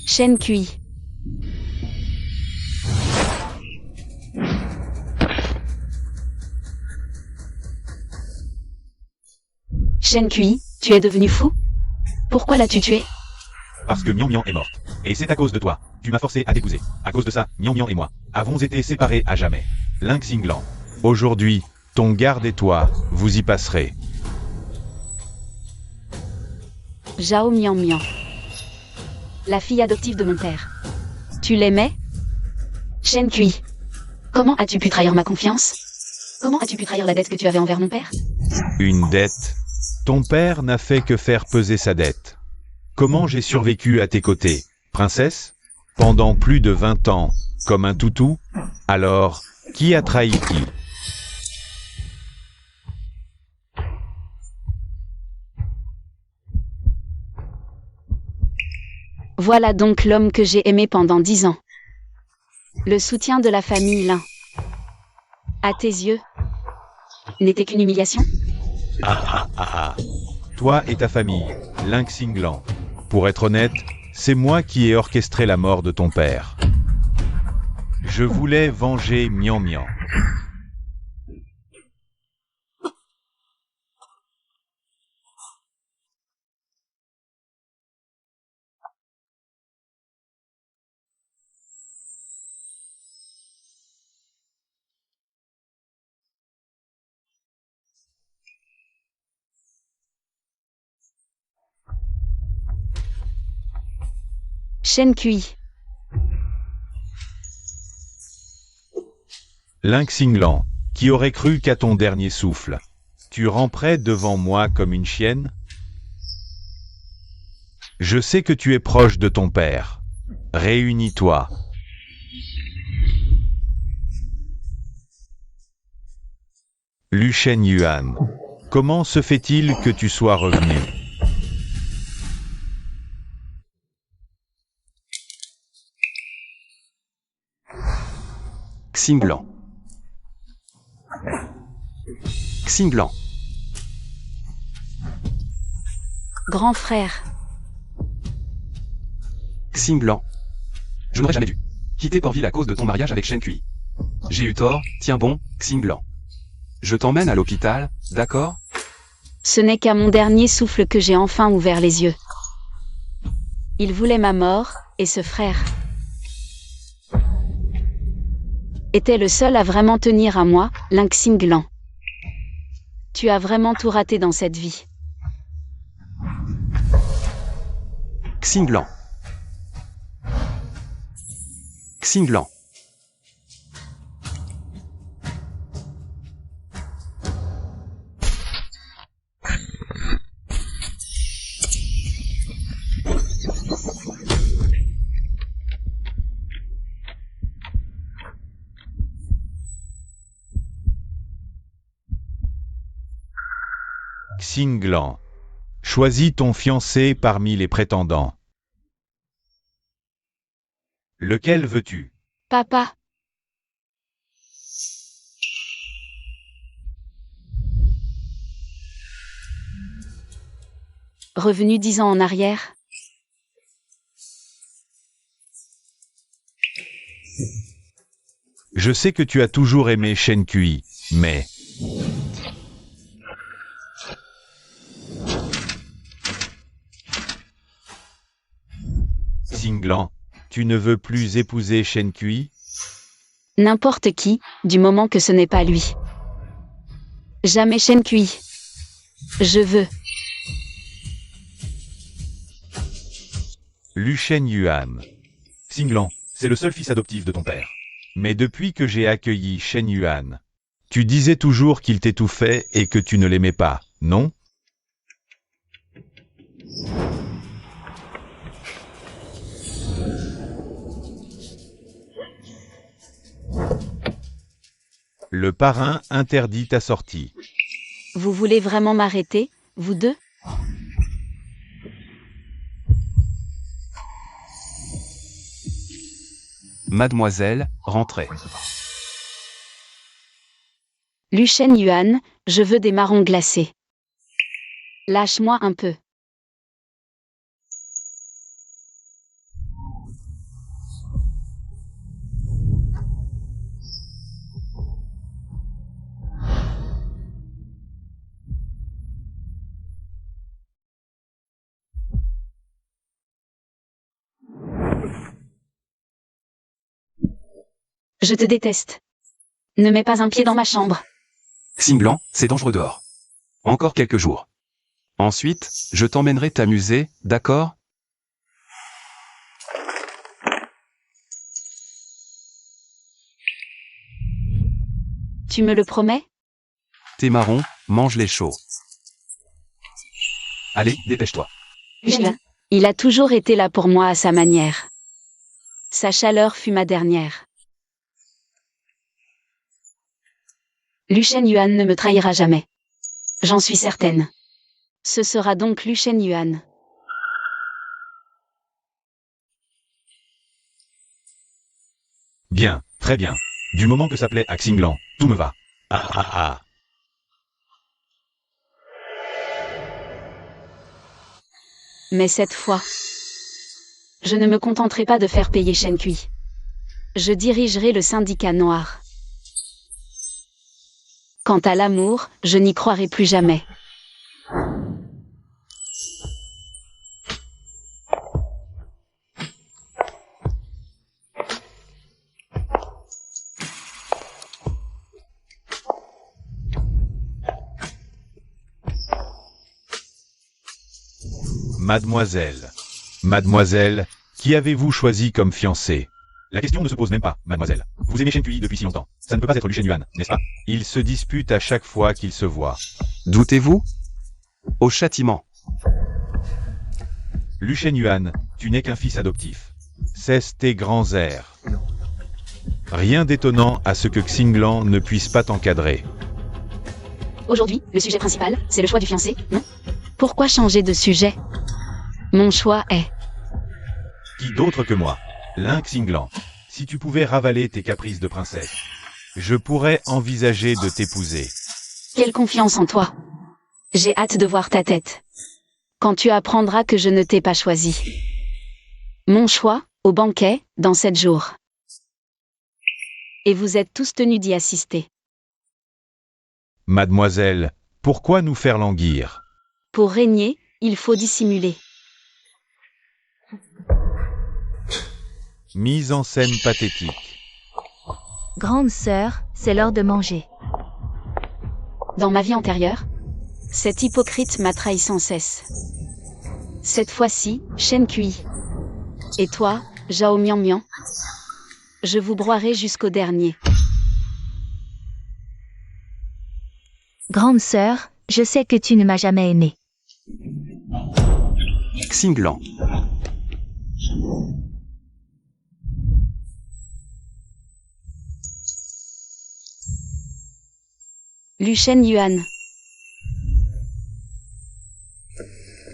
Chêne cuit. Chêne cuit, tu es devenu fou? Pourquoi l'as-tu tué? Parce que Mian Mian est morte. Et c'est à cause de toi. Tu m'as forcé à t'épouser. À cause de ça, Mian Mian et moi avons été séparés à jamais. Lynx Singlan. Aujourd'hui, ton garde et toi, vous y passerez. Zhao Mian Mian. La fille adoptive de mon père. Tu l'aimais? Chêne cuit. Comment as-tu pu trahir ma confiance? Comment as-tu pu trahir la dette que tu avais envers mon père? Une dette? Ton père n'a fait que faire peser sa dette. Comment j'ai survécu à tes côtés, princesse? Pendant plus de 20 ans, comme un toutou? Alors, qui a trahi qui? Voilà donc l'homme que j'ai aimé pendant 10 ans. Le soutien de la famille Lin. À tes yeux, n'était qu'une humiliation? Toi et ta famille, Lynx Singlan. Pour être honnête, c'est moi qui ai orchestré la mort de ton père. Je voulais venger Mian Mian. Chêne cuit. Lynx Singlan, qui aurait cru qu'à ton dernier souffle, tu ramperais devant moi comme une chienne? Je sais que tu es proche de ton père. Réunis-toi. Lu Shen-Yuan, comment se fait-il que tu sois revenu? Xinglan. Xinglan. Grand frère. Xinglan. Je n'aurais jamais dû quitter Portville à cause de ton mariage avec Shen Kui. J'ai eu tort, tiens bon, Xinglan. Je t'emmène à l'hôpital, d'accord? Ce n'est qu'à mon dernier souffle que j'ai enfin ouvert les yeux. Il voulait ma mort, et ce frère était le seul à vraiment tenir à moi, Lynx Singlan. Tu as vraiment tout raté dans cette vie. Xinglan. Xinglan. Xinglan. Choisis ton fiancé parmi les prétendants. Lequel veux-tu? Papa. Revenu 10 ans en arrière. Je sais que tu as toujours aimé Shen Kui, mais... Singlan, tu ne veux plus épouser Shen Kui? N'importe qui, du moment que ce n'est pas lui. Jamais Chêne cuit. Je veux. Lu Shen-Yuan. Singlan, c'est le seul fils adoptif de ton père. Mais depuis que j'ai accueilli Shen-Yuan, tu disais toujours qu'il t'étouffait et que tu ne l'aimais pas, non? Le parrain interdit ta sortie. Vous voulez vraiment m'arrêter, vous deux? Mademoiselle, rentrez. Lu Shen-Yuan, je veux des marrons glacés. Lâche-moi un peu. Je te déteste. Ne mets pas un pied dans ma chambre. Xinglan, c'est dangereux dehors. Encore quelques jours. Ensuite, je t'emmènerai t'amuser, d'accord? Tu me le promets? T'es marron, mange-les chauds. Allez, dépêche-toi. Lucien, il a toujours été là pour moi à sa manière. Sa chaleur fut ma dernière. Lu Shen-yuan ne me trahira jamais. J'en suis certaine. Ce sera donc Lu Shen-yuan. Bien, très bien. Du moment que ça plaît à Xinglan, tout me va. Ah ah ah. Mais cette fois, je ne me contenterai pas de faire payer Shen Kui. Je dirigerai le syndicat noir. Quant à l'amour, je n'y croirai plus jamais. Mademoiselle, qui avez-vous choisi comme fiancé? La question ne se pose même pas, mademoiselle. Vous aimez Shen Kui depuis si longtemps. Ça ne peut pas être Lu Shen-yuan, n'est-ce pas? Ils se disputent à chaque fois qu'ils se voient. Doutez-vous? Au châtiment. Lu Shen-yuan, tu n'es qu'un fils adoptif. Cesse tes grands airs. Rien d'étonnant à ce que Xinglan ne puisse pas t'encadrer. Aujourd'hui, le sujet principal, c'est le choix du fiancé, non? Pourquoi changer de sujet? Mon choix est... Qui d'autre que moi? Lin Xinglan. Si tu pouvais ravaler tes caprices de princesse, je pourrais envisager de t'épouser. Quelle confiance en toi. J'ai hâte de voir ta tête. Quand tu apprendras que je ne t'ai pas choisi. Mon choix, au banquet, dans 7 jours. Et vous êtes tous tenus d'y assister. Mademoiselle, pourquoi nous faire languir? Pour régner, il faut dissimuler. Mise en scène pathétique. Grande sœur, c'est l'heure de manger. Dans ma vie antérieure, cet hypocrite m'a trahi sans cesse. Cette fois-ci, Shen Kui. Et toi, Zhao Mian, je vous broierai jusqu'au dernier. Grande sœur, je sais que tu ne m'as jamais aimé. Xinglan. Lu Shen-yuan.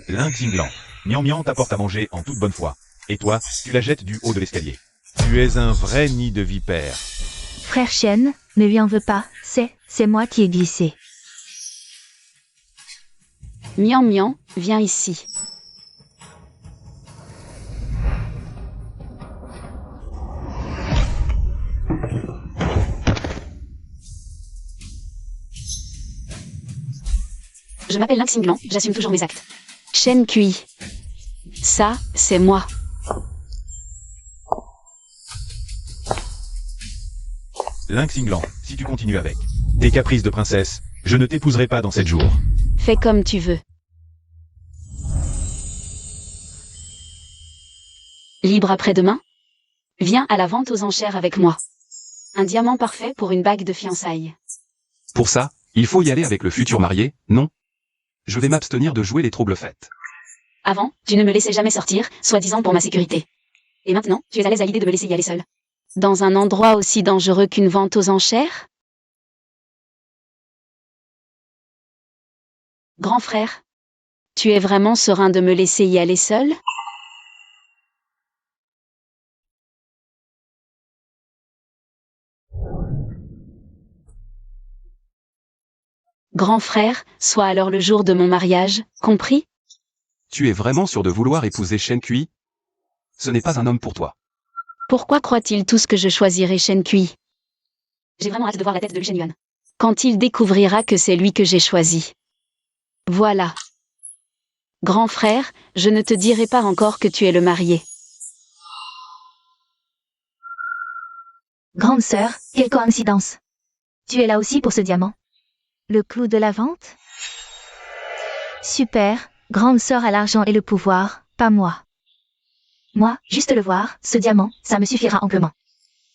Lin Xinglan. Mian Mian t'apporte à manger en toute bonne foi. Et toi, tu la jettes du haut de l'escalier. Tu es un vrai nid de vipères. Frère Shen, ne lui en veux pas, c'est moi qui ai glissé. Mian, viens ici. Je m'appelle Lin Xinglan, j'assume toujours mes actes. Shen Kui. Ça, c'est moi. Lin Xinglan, si tu continues avec tes caprices de princesse, je ne t'épouserai pas dans 7 jours. Fais comme tu veux. Libre après-demain? Viens à la vente aux enchères avec moi. Un diamant parfait pour une bague de fiançailles. Pour ça, il faut y aller avec le futur marié, non? Je vais m'abstenir de jouer les troubles fêtes. Avant, tu ne me laissais jamais sortir, soi-disant pour ma sécurité. Et maintenant, tu es à l'aise à l'idée de me laisser y aller seule. Dans un endroit aussi dangereux qu'une vente aux enchères? Grand frère, tu es vraiment serein de me laisser y aller seul? Grand frère, sois alors le jour de mon mariage, compris? Tu es vraiment sûr de vouloir épouser Shen Kui? Ce n'est pas un homme pour toi. Pourquoi croit-il tous que je choisirai Shen Kui? J'ai vraiment hâte de voir la tête de Lu Shen-yuan. Quand il découvrira que c'est lui que j'ai choisi. Voilà. Grand frère, je ne te dirai pas encore que tu es le marié. Grande sœur, quelle coïncidence. Tu es là aussi pour ce diamant. Le clou de la vente? Super, grande sœur a l'argent et le pouvoir, pas moi. Moi, juste le voir, ce diamant, ça me suffira amplement.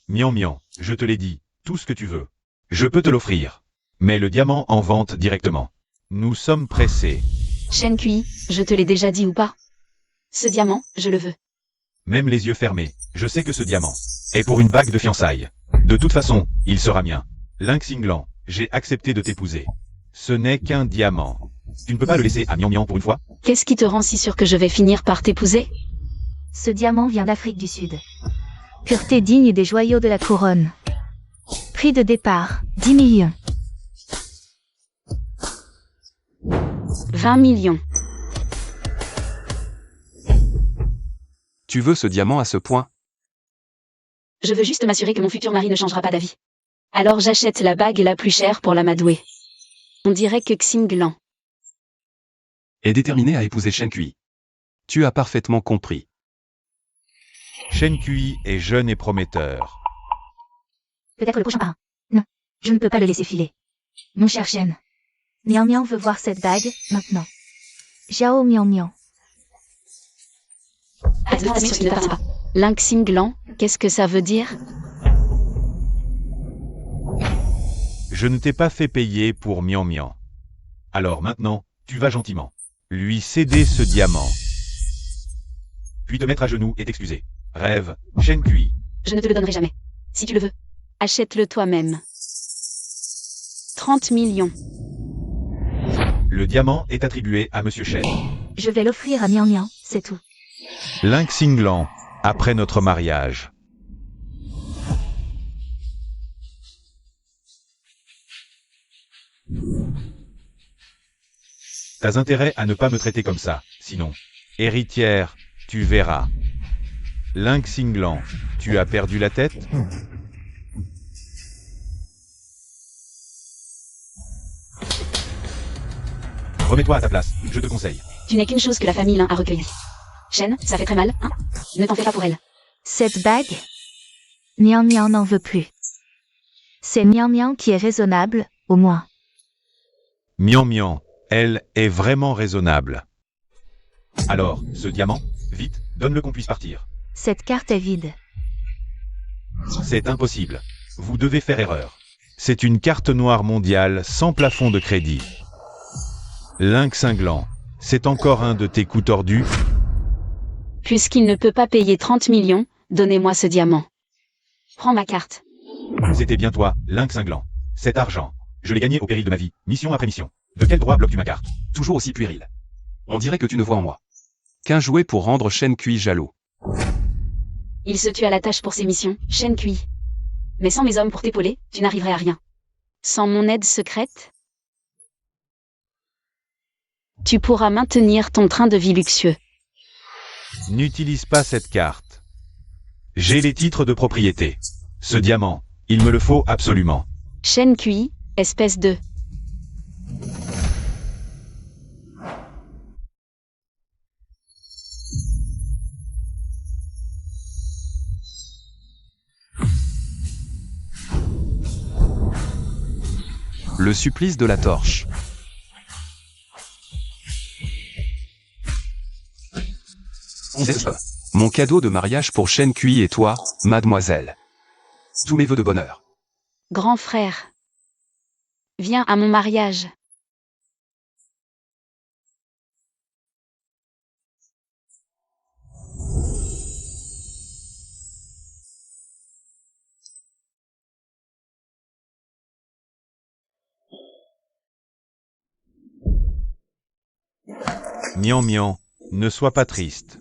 Mian Mian, je te l'ai dit, tout ce que tu veux. Je peux te l'offrir. Mets le diamant en vente directement. Nous sommes pressés. Shen Kui, je te l'ai déjà dit ou pas? Ce diamant, je le veux. Même les yeux fermés, je sais que ce diamant est pour une bague de fiançailles. De toute façon, il sera mien. Lin Xinglan, j'ai accepté de t'épouser. Ce n'est qu'un diamant. Tu ne peux pas le laisser à Mian Mian pour une fois? Qu'est-ce qui te rend si sûr que je vais finir par t'épouser? Ce diamant vient d'Afrique du Sud. Pureté digne des joyaux de la couronne. Prix de départ, 10 millions. 20 millions. Tu veux ce diamant à ce point? Je veux juste m'assurer que mon futur mari ne changera pas d'avis. Alors j'achète la bague la plus chère pour l'amadouer. On dirait que Xinglan Est déterminé à épouser Shen Kui. Tu as parfaitement compris. Shen Kui est jeune et prometteur. Peut-être le prochain parrain. Non, je ne peux pas le laisser filer. Mon cher Shen. Mian Mian veut voir cette bague, maintenant. Zhao Mian Mian. Attention sur ce qui ne t'appartient pas. Lin Xinglan, qu'est-ce que ça veut dire? Je ne t'ai pas fait payer pour Mian Mian. Alors maintenant, tu vas gentiment lui céder ce diamant. Puis te mettre à genoux et t'excuser. Rêve, Shen Kui. Je ne te le donnerai jamais. Si tu le veux, achète-le toi-même. 30 millions. Le diamant est attribué à Monsieur Shen. Je vais l'offrir à Mian Mian, c'est tout. Lin Xinglan, après notre mariage. T'as intérêt à ne pas me traiter comme ça, sinon. Héritière, tu verras. Lin Xinglan, tu as perdu la tête? Remets-toi à ta place, je te conseille. Tu n'es qu'une chose que la famille Lin a recueillie. Shen, ça fait très mal, hein? Ne t'en fais pas pour elle. Cette bague? Mian Mian n'en veut plus. C'est Mian Mian qui est raisonnable, au moins. Mian Mian, elle est vraiment raisonnable. Alors, ce diamant, vite, donne-le qu'on puisse partir. Cette carte est vide. C'est impossible. Vous devez faire erreur. C'est une carte noire mondiale sans plafond de crédit. Lin Xinglan, c'est encore un de tes coups tordus? Puisqu'il ne peut pas payer 30 millions, donnez-moi ce diamant. Prends ma carte. C'était bien toi, Lin Xinglan. Cet argent, je l'ai gagné au péril de ma vie, mission après mission. De quel droit bloques-tu ma carte? Toujours aussi puéril. On dirait que tu ne vois en moi qu'un jouet pour rendre Shen Kui jaloux. Il se tue à la tâche pour ses missions, Shen Kui. Mais sans mes hommes pour t'épauler, tu n'arriverais à rien. Sans mon aide secrète, tu pourras maintenir ton train de vie luxueux. N'utilise pas cette carte. J'ai les titres de propriété. Ce diamant, il me le faut absolument. Shen Kui, espèce de... Le supplice de la torche. Mon cadeau de mariage pour Shen Kui et toi, mademoiselle. Tous mes vœux de bonheur. Grand frère. Viens à mon mariage. Mian Mian, ne sois pas triste.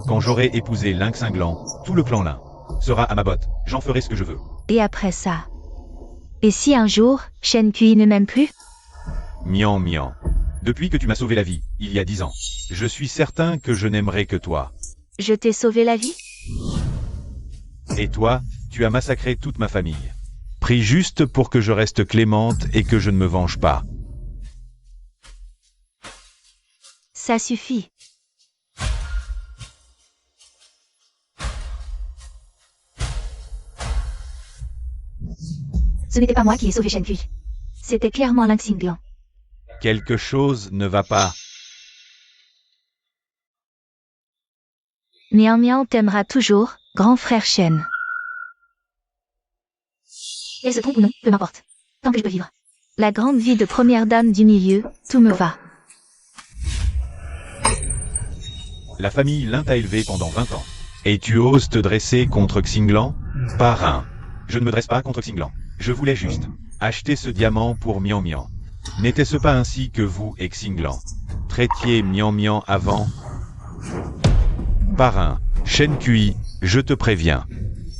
Quand j'aurai épousé Lin Xinglan, tout le clan Lin sera à ma botte, j'en ferai ce que je veux. Et après ça? Et si un jour, Shen Kui ne m'aime plus? Mian Mian, depuis que tu m'as sauvé la vie, il y a 10 ans, je suis certain que je n'aimerai que toi. Je t'ai sauvé la vie? Et toi, tu as massacré toute ma famille. Prie juste pour que je reste clémente et que je ne me venge pas. Ça suffit. Ce n'était pas moi qui ai sauvé Shen Kui. C'était clairement Lin Xinglan. Quelque chose ne va pas. Miao Miao t'aimera toujours, grand frère Shen. Elle se trompe ou non, peu m'importe. Tant que je peux vivre. La grande vie de première dame du milieu, tout me va. La famille Lin t'a élevé pendant 20 ans. Et tu oses te dresser contre Xinglan? Parrain. Je ne me dresse pas contre Xinglan. Je voulais juste acheter ce diamant pour Mian Mian. N'était-ce pas ainsi que vous et Xinglan traitiez Mian Mian avant? Parrain, Shen Kui, je te préviens.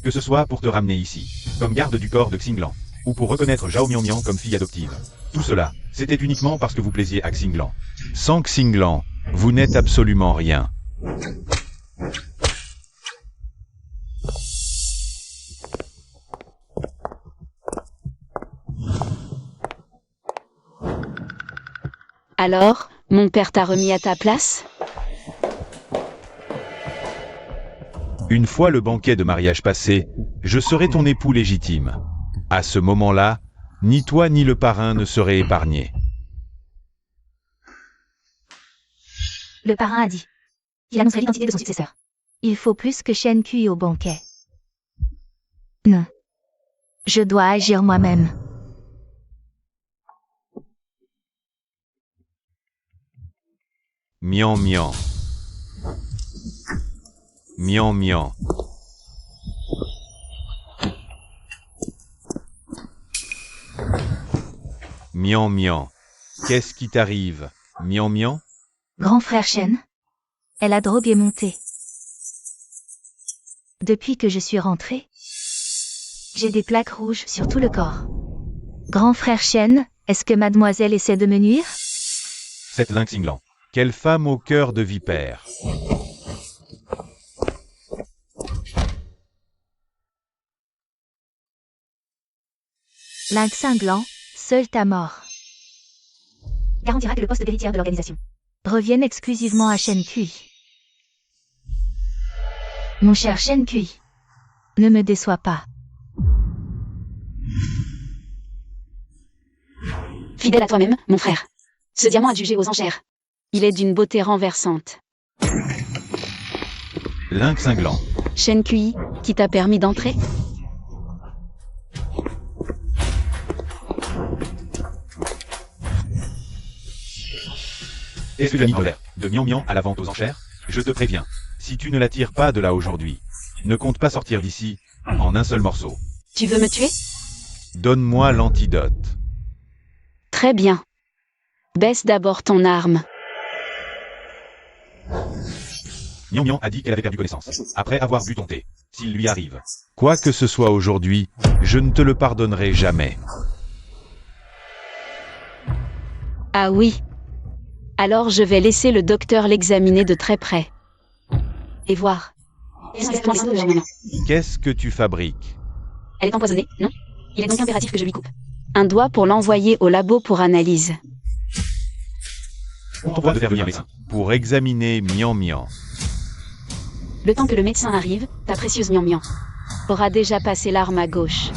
Que ce soit pour te ramener ici, comme garde du corps de Xinglan, ou pour reconnaître Zhao Mian Mian comme fille adoptive. Tout cela, c'était uniquement parce que vous plaisiez à Xinglan. Sans Xinglan, vous n'êtes absolument rien. Alors, mon père t'a remis à ta place? Une fois le banquet de mariage passé, je serai ton époux légitime. À ce moment-là, ni toi ni le parrain ne seraient épargnés. Le parrain a dit. Il annoncerait l'identité de son successeur. Il faut plus que Shen Kui au banquet. Non. Je dois agir moi-même. Mian Mian. Mian Mian. Mian Mian. Qu'est-ce qui t'arrive, Mian Mian? Grand frère Shen. Elle a drogué monté. Depuis que je suis rentrée, j'ai des plaques rouges sur tout le corps. Grand frère Shen, est-ce que mademoiselle essaie de me nuire? Cette Lin Xinglan. Quelle femme au cœur de vipère. Lin Xinglan, seule ta mort. Garantira que le poste d'héritière de l'organisation revienne exclusivement à Shen Kui. Mon cher Shen Kui, ne me déçois pas. Fidèle à toi-même, mon frère. Ce diamant a jugé aux enchères. Il est d'une beauté renversante. Lin Xinglan. Shen Kui, qui t'a permis d'entrer? Est-ce que l'ami polaire de Mian Mian à la vente aux enchères? Je te préviens, si tu ne la tires pas de là aujourd'hui, ne compte pas sortir d'ici en un seul morceau. Tu veux me tuer? Donne-moi l'antidote. Très bien. Baisse d'abord ton arme. Mian Mian a dit qu'elle avait perdu connaissance, après avoir bu ton thé. S'il lui arrive quoi que ce soit aujourd'hui, je ne te le pardonnerai jamais. Ah oui. Alors je vais laisser le docteur l'examiner de très près. Et voir. Qu'est-ce que tu fabriques? Elle est empoisonnée, non? Il est donc impératif que je lui coupe un doigt pour l'envoyer au labo pour analyse. On t'envoie de faire venir un médecin pour examiner Mian Mian. Le temps que le médecin arrive, ta précieuse Mian Mian aura déjà passé l'arme à gauche.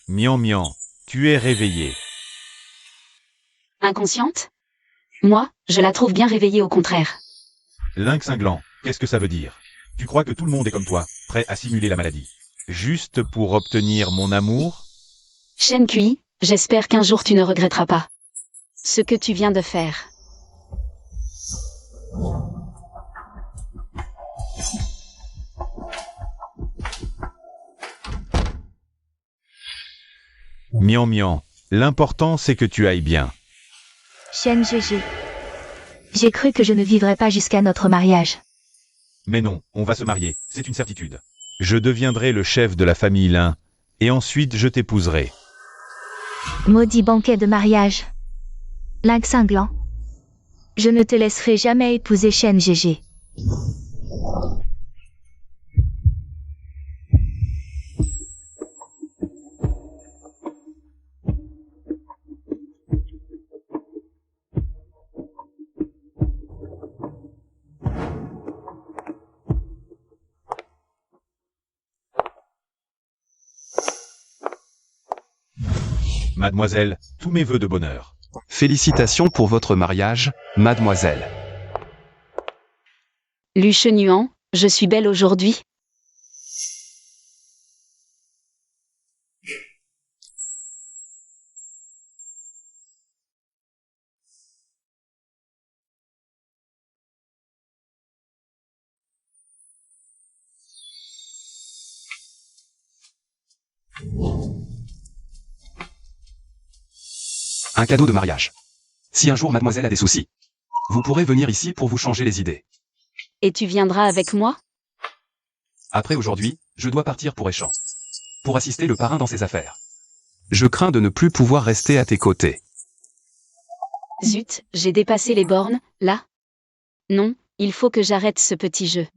Mian Mian, tu es réveillée. Inconsciente? Moi, je la trouve bien réveillée au contraire. Lin Xinglan, qu'est-ce que ça veut dire? Tu crois que tout le monde est comme toi, prêt à simuler la maladie, juste pour obtenir mon amour? Shen Kui, j'espère qu'un jour tu ne regretteras pas ce que tu viens de faire. Mian Mian, l'important c'est que tu ailles bien. Shen GG. J'ai cru que je ne vivrais pas jusqu'à notre mariage. Mais non, on va se marier, c'est une certitude. Je deviendrai le chef de la famille Lin, et ensuite je t'épouserai. Maudit banquet de mariage. Lin Xinglan. Je ne te laisserai jamais épouser Shen GG. Mademoiselle, tous mes vœux de bonheur. Félicitations pour votre mariage, mademoiselle. Lu Chenuan, je suis belle aujourd'hui. Un cadeau de mariage. Si un jour mademoiselle a des soucis, vous pourrez venir ici pour vous changer les idées. Et tu viendras avec moi? Après aujourd'hui, je dois partir pour Échamps. Pour assister le parrain dans ses affaires. Je crains de ne plus pouvoir rester à tes côtés. Zut, j'ai dépassé les bornes, là? Non, il faut que j'arrête ce petit jeu.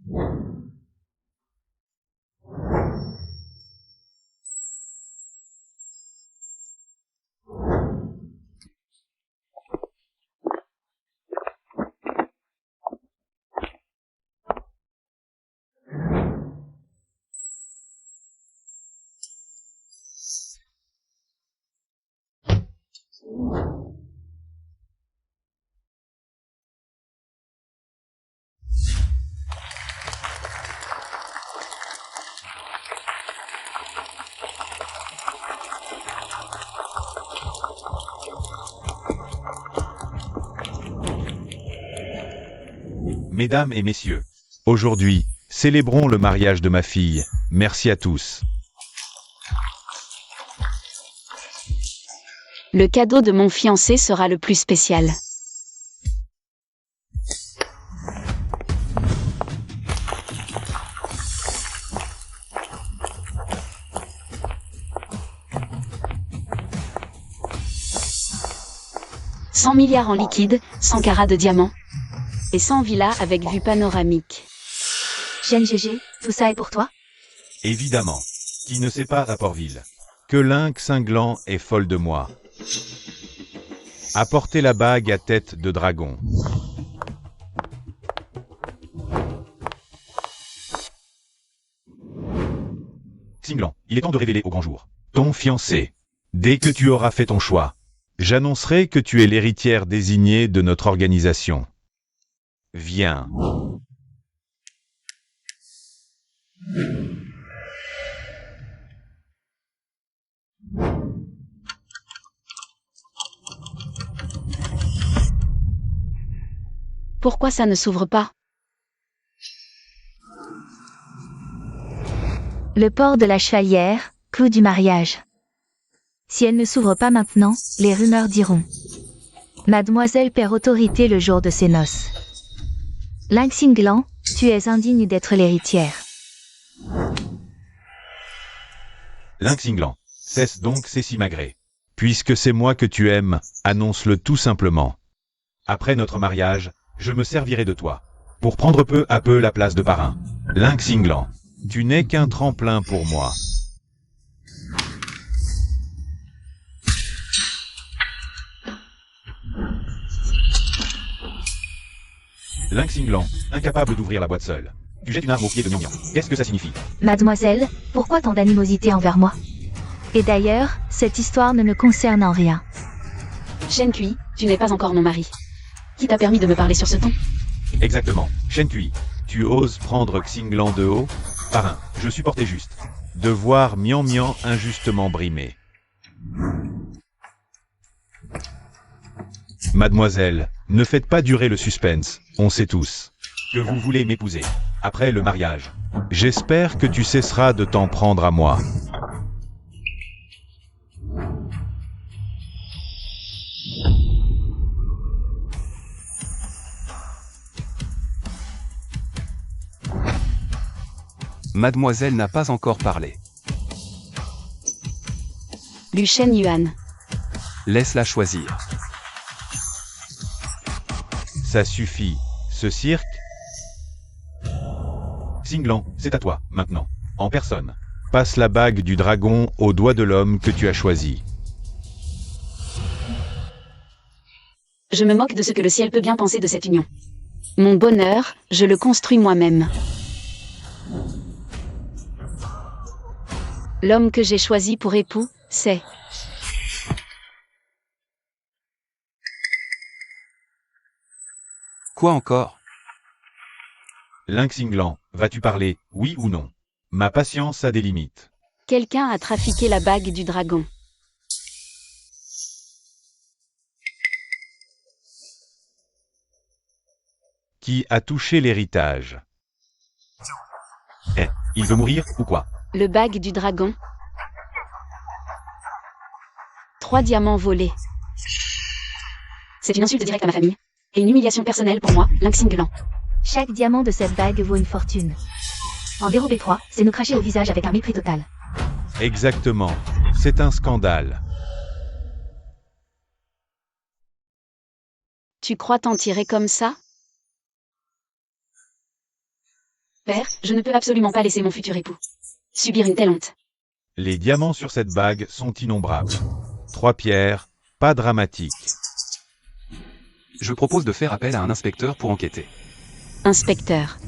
Mesdames et messieurs, aujourd'hui, célébrons le mariage de ma fille. Merci à tous. Le cadeau de mon fiancé sera le plus spécial. « 100 milliards en liquide, 100 carats de diamants. Et 100 villas avec vue panoramique. » Chen GG, tout ça est pour toi? Évidemment. Qui ne sait pas Rapportville que Lynx cinglant est folle de moi. Apportez la bague à tête de dragon. Cinglant, il est temps de révéler au grand jour ton fiancé. Dès que tu auras fait ton choix, j'annoncerai que tu es l'héritière désignée de notre organisation. Viens. Pourquoi ça ne s'ouvre pas? Le port de la chevalière, clou du mariage. Si elle ne s'ouvre pas maintenant, les rumeurs diront. Mademoiselle perd autorité le jour de ses noces. Lynx cinglant, tu es indigne d'être l'héritière. Lynx cinglant, cesse donc ces simagrées. Puisque c'est moi que tu aimes, annonce-le tout simplement. Après notre mariage, je me servirai de toi. Pour prendre peu à peu la place de parrain. Lynx cinglant, tu n'es qu'un tremplin pour moi. Lynx cinglant, incapable d'ouvrir la boîte seule. Tu jettes une arme au pied de Mian Mian. Qu'est-ce que ça signifie? Mademoiselle, pourquoi tant d'animosité envers moi? Et d'ailleurs, cette histoire ne me concerne en rien. Chen Kui, tu n'es pas encore mon mari. Qui t'a permis de me parler sur ce ton? Exactement. Chen Kui, tu oses prendre Xinglan de haut? Parrain, je supportais juste de voir Mian Mian injustement brimé. Mademoiselle, ne faites pas durer le suspense, on sait tous que vous voulez m'épouser après le mariage. J'espère que tu cesseras de t'en prendre à moi. Mademoiselle n'a pas encore parlé. Lu Shen Yuan. Laisse-la choisir. Ça suffit, ce cirque. Xinglan, c'est à toi, maintenant, en personne. Passe la bague du dragon au doigt de l'homme que tu as choisi. Je me moque de ce que le ciel peut bien penser de cette union. Mon bonheur, je le construis moi-même. L'homme que j'ai choisi pour époux, c'est Quoi encore? Lynx Inglan, vas-tu parler, oui ou non? Ma patience a des limites. Quelqu'un a trafiqué la bague du dragon. Qui a touché l'héritage? Eh, il veut mourir, ou quoi? Le bague du dragon. 3 diamants volés. C'est une insulte directe à ma famille. Et une humiliation personnelle pour moi, Lynx Inglan. Chaque diamant de cette bague vaut une fortune. En dérober 3, c'est nous cracher au visage avec un mépris total. Exactement. C'est un scandale. Tu crois t'en tirer comme ça? Père, je ne peux absolument pas laisser mon futur époux subir une telle honte. Les diamants sur cette bague sont innombrables. 3 pierres, pas dramatique. Je propose de faire appel à un inspecteur pour enquêter. Inspecteur.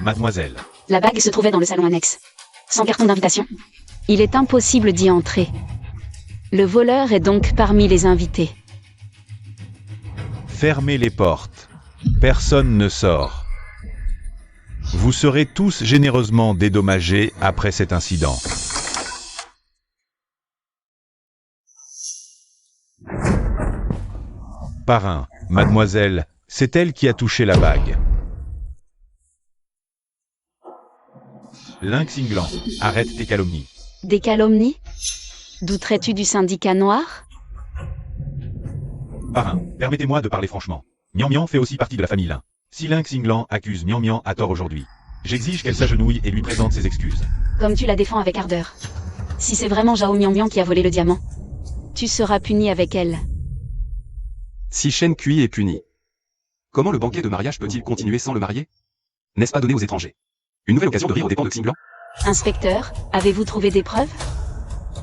Mademoiselle, La bague se trouvait dans le salon annexe. Sans carton d'invitation. Il est impossible d'y entrer. Le voleur est donc parmi les invités. fermez les portes. Personne ne sort. Vous serez tous généreusement dédommagés après cet incident. Parrain, mademoiselle, c'est elle qui a touché la bague. Lynx Inglan, arrête tes calomnies. Des calomnies? Douterais-tu du syndicat noir? Parrain, permettez-moi de parler franchement. Mian Mian fait aussi partie de la famille Lin. Si Lynx Inglan accuse Mian Mian à tort aujourd'hui, j'exige qu'elle s'agenouille et lui présente ses excuses. Comme tu la défends avec ardeur. Si c'est vraiment Zhao Mian Mian qui a volé le diamant, tu seras puni avec elle. Si Shen Kui est puni, comment le banquet de mariage peut-il continuer sans le marier? N'est-ce pas donné aux étrangers une nouvelle occasion de rire aux dépens de Xinglan? Inspecteur, avez-vous trouvé des preuves?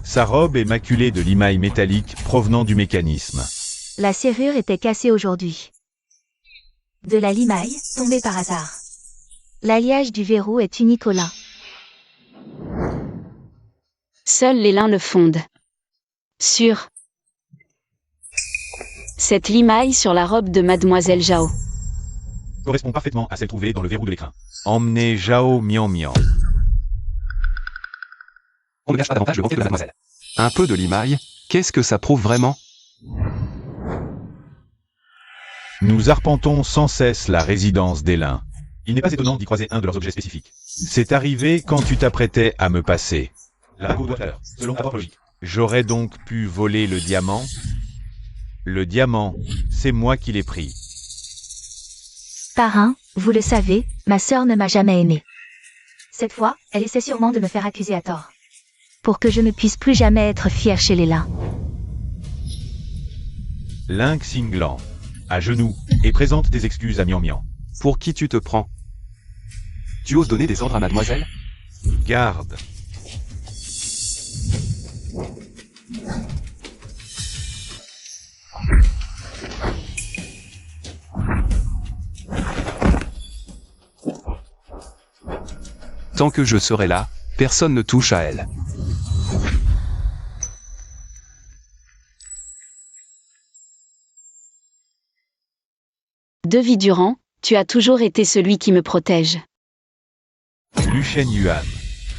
Sa robe est maculée de limailles métalliques provenant du mécanisme. La serrure était cassée aujourd'hui. De la limaille, tombée par hasard. L'alliage du verrou est unique au lin. Seuls les lins le fondent. Sur cette limaille sur la robe de Mademoiselle Zhao. Correspond parfaitement à celle trouvée dans le verrou de l'écrin. Emmenez Zhao Mian Mian. On ne gâche pas davantage le banquet de la mademoiselle. Un peu de limaille, qu'est-ce que ça prouve vraiment? Nous arpentons sans cesse la résidence des Lins. Il n'est pas étonnant d'y croiser un de leurs objets spécifiques. C'est arrivé quand tu t'apprêtais à me passer. La bague doit l'heure, selon ta propre logique. J'aurais donc pu voler le diamant? Le diamant, c'est moi qui l'ai pris. Parrain, vous le savez, ma sœur ne m'a jamais aimé. Cette fois, elle essaie sûrement de me faire accuser à tort. Pour que je ne puisse plus jamais être fière chez les Lins. Lynx Inglan, à genoux, et présente tes excuses à Mian Mian. Pour qui tu te prends? Tu oses donner des ordres à mademoiselle? Garde. Tant que je serai là, personne ne touche à elle. De vie durant, tu as toujours été celui qui me protège. Lu Shen Yuan.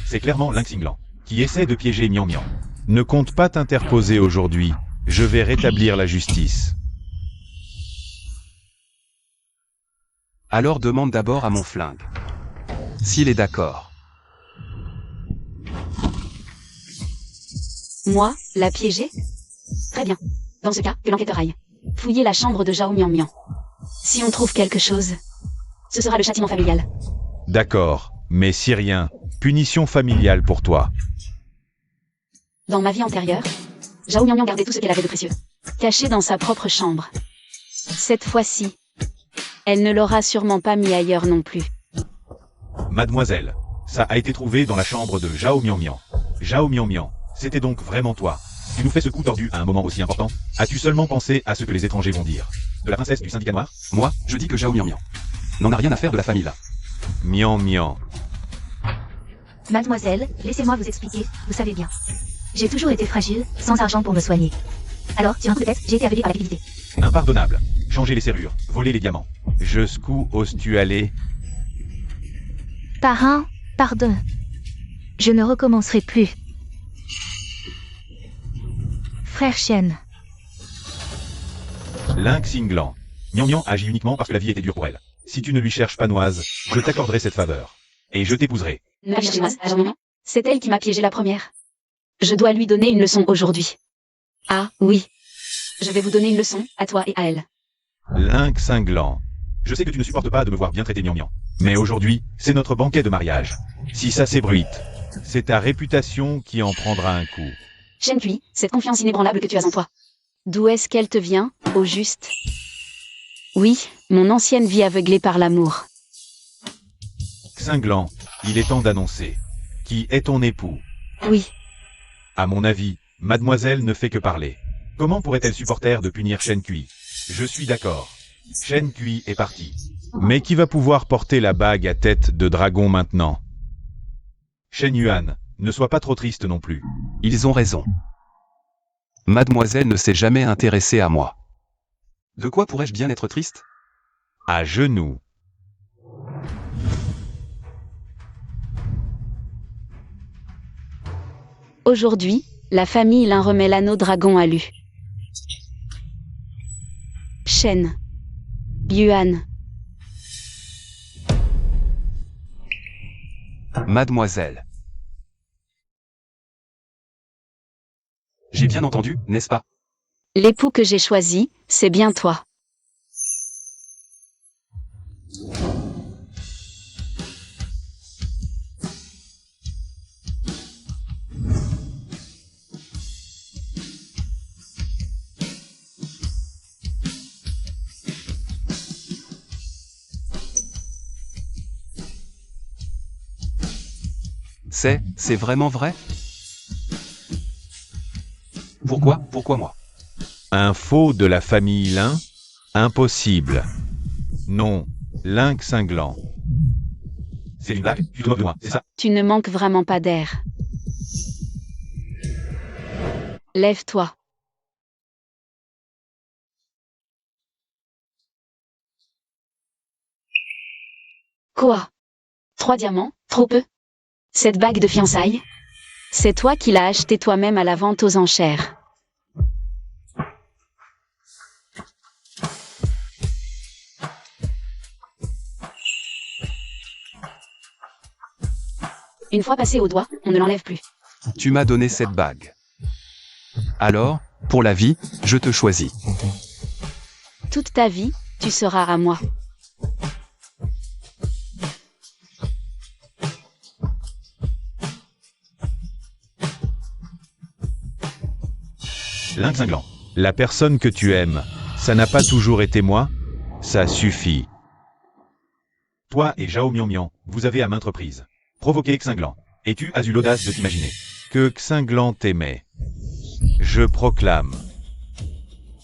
C'est clairement Lynx Inglan, qui essaie de piéger Mian Mian. Ne compte pas t'interposer aujourd'hui. Je vais rétablir la justice. Alors demande d'abord à mon flingue. S'il est d'accord. Moi, la piéger? Très bien. Dans ce cas, que l'enquêteur aille fouiller la chambre de Zhao Mian Mian. Si on trouve quelque chose, ce sera le châtiment familial. D'accord, mais si rien, punition familiale pour toi. Dans ma vie antérieure, Zhao Mian Mian gardait tout ce qu'elle avait de précieux, caché dans sa propre chambre. Cette fois-ci, elle ne l'aura sûrement pas mis ailleurs non plus. Mademoiselle, ça a été trouvé dans la chambre de Zhao Mian Mian. Zhao Mian Mian, c'était donc vraiment toi. Tu nous fais ce coup tordu à un moment aussi important. As-tu seulement pensé à ce que les étrangers vont dire? De la princesse du syndicat noir? Moi, je dis que Zhao Mian Mian n'en a rien à faire de la famille là. Mian Mian. Mademoiselle, laissez-moi vous expliquer, vous savez bien. J'ai toujours été fragile, sans argent pour me soigner. Alors, sur un coup de tête, j'ai été aveuglé par la cupidité. Impardonnable. Changer les serrures, voler les diamants. Jusqu'où oses-tu aller? Parrain, pardon. Je ne recommencerai plus. Frère Shen. Lynx cinglant. Nian agit uniquement parce que la vie était dure pour elle. Si tu ne lui cherches pas noise, je t'accorderai cette faveur. Et je t'épouserai. Ne la cherchez pas, agent Mian Mian. C'est elle qui m'a piégé la première. Je dois lui donner une leçon aujourd'hui. Ah, oui. Je vais vous donner une leçon, à toi et à elle. Lynx cinglant. Je sais que tu ne supportes pas de me voir bien traiter Nian. Mais aujourd'hui, c'est notre banquet de mariage. Si ça s'ébruite, c'est ta réputation qui en prendra un coup. Shen Kui, cette confiance inébranlable que tu as en toi. D'où est-ce qu'elle te vient, au juste? Oui, mon ancienne vie aveuglée par l'amour. Cinglant, il est temps d'annoncer. Qui est ton époux? Oui, À mon avis, mademoiselle ne fait que parler. Comment pourrait-elle supporter de punir Shen Kui? Je suis d'accord. Shen Kui est parti. Mais qui va pouvoir porter la bague à tête de dragon maintenant? Shen Yuan, ne sois pas trop triste non plus. Ils ont raison. Mademoiselle ne s'est jamais intéressée à moi. De quoi pourrais-je bien être triste? À genoux. aujourd'hui, la famille Lin remet l'anneau dragon à Lu. Shen. Yuan. Mademoiselle. J'ai bien entendu, n'est-ce pas? L'époux que j'ai choisi, c'est bien toi. C'est vraiment vrai? Pourquoi moi? Un faux de la famille Lin? Impossible. Non, Lynx cinglant. C'est une blague? Tu te moques de moi, c'est ça? Tu ne manques vraiment pas d'air. Lève-toi. Quoi? 3 diamants, trop peu? Cette bague de fiançailles? C'est toi qui l'as achetée toi-même à la vente aux enchères. Une fois passé au doigt, on ne l'enlève plus. Tu m'as donné cette bague. Alors, pour la vie, je te choisis. Toute ta vie, tu seras à moi. Lynx cinglant. La personne que tu aimes, ça n'a pas toujours été moi? Ça suffit. Toi et Zhao Mian, vous avez à maintes reprises provoqué Cinglant. Et tu as eu l'audace de t'imaginer que Cinglant t'aimait. Je proclame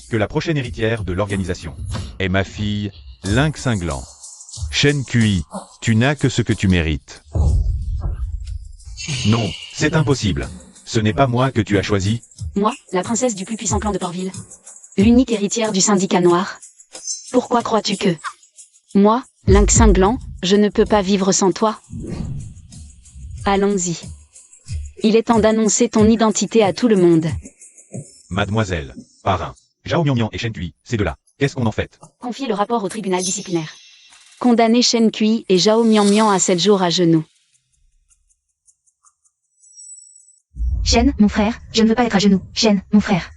que la prochaine héritière de l'organisation est ma fille, Lynx cinglant. Shen Kui, tu n'as que ce que tu mérites. Non, c'est impossible. Ce n'est pas moi que tu as choisi. Moi, la princesse du plus puissant clan de Portville. L'unique héritière du syndicat noir. Pourquoi crois-tu que... Moi, Lynx cinglant, je ne peux pas vivre sans toi? Allons-y. Il est temps d'annoncer ton identité à tout le monde. Mademoiselle, parrain, Zhao Mian et Shen Kui, ces deux-là, qu'est-ce qu'on en fait? Confiez le rapport au tribunal disciplinaire. Condamner Shen Kui et Zhao Mian à 7 jours à genoux. Shen, mon frère, je ne veux pas être à genoux. Shen, mon frère.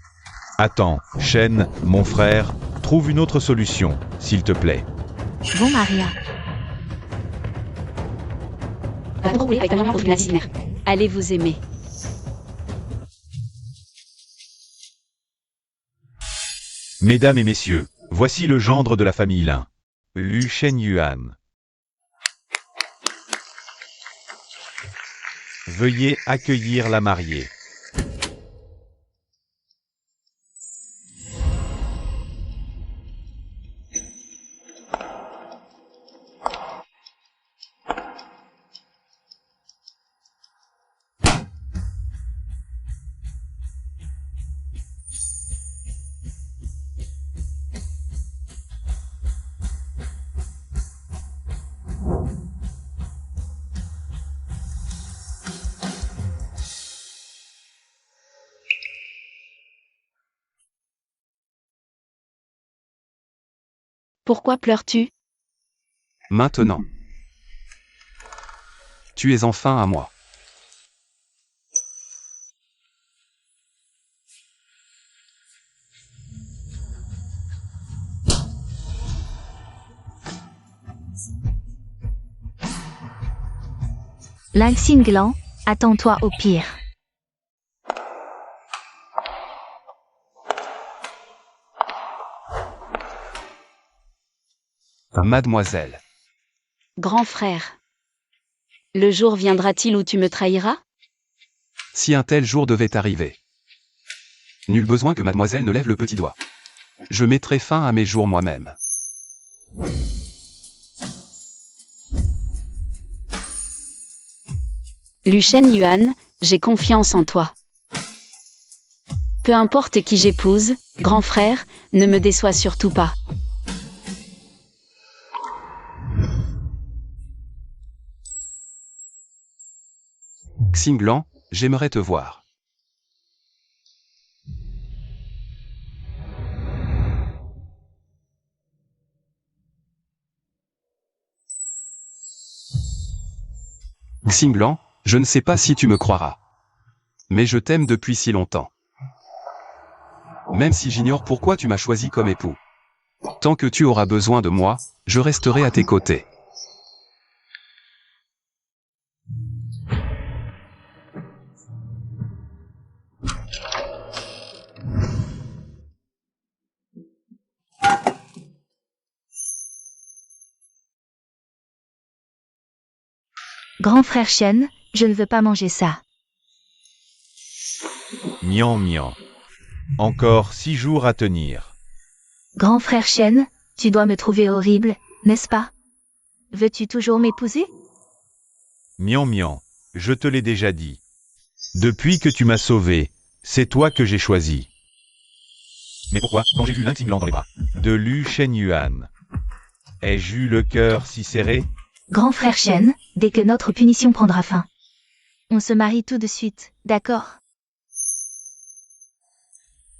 Attends, Shen, mon frère, trouve une autre solution, s'il te plaît. Bon, Maria. Va te rouler avec ta maman au tribunal disciplinaire. Allez vous aimer. Mesdames et messieurs, voici le gendre de la famille Lin. Lu Shenyuan. Veuillez accueillir la mariée. Pourquoi pleures-tu? Maintenant. Tu es enfin à moi. Lynx cinglant, attends-toi au pire. Mademoiselle. Grand frère. Le jour viendra-t-il où tu me trahiras? Si un tel jour devait arriver. Nul besoin que mademoiselle ne lève le petit doigt. Je mettrai fin à mes jours moi-même. Lu Shen-Yuan, j'ai confiance en toi. Peu importe qui j'épouse, grand frère, ne me déçois surtout pas. Xinglan, j'aimerais te voir. Xinglan, je ne sais pas si tu me croiras. Mais je t'aime depuis si longtemps. Même si j'ignore pourquoi tu m'as choisi comme époux. Tant que tu auras besoin de moi, je resterai à tes côtés. Grand frère Shen, je ne veux pas manger ça. Mian mian. Encore 6 jours à tenir. Grand frère Shen, tu dois me trouver horrible, n'est-ce pas? Veux-tu toujours m'épouser? Mian mian, je te l'ai déjà dit. Depuis que tu m'as sauvé, c'est toi que j'ai choisi. Mais pourquoi, quand j'ai vu Lynx cinglant dans les bras de Lu Shen-Yuan, ai-je eu le cœur si serré? Grand frère Shen, dès que notre punition prendra fin. On se marie tout de suite, d'accord?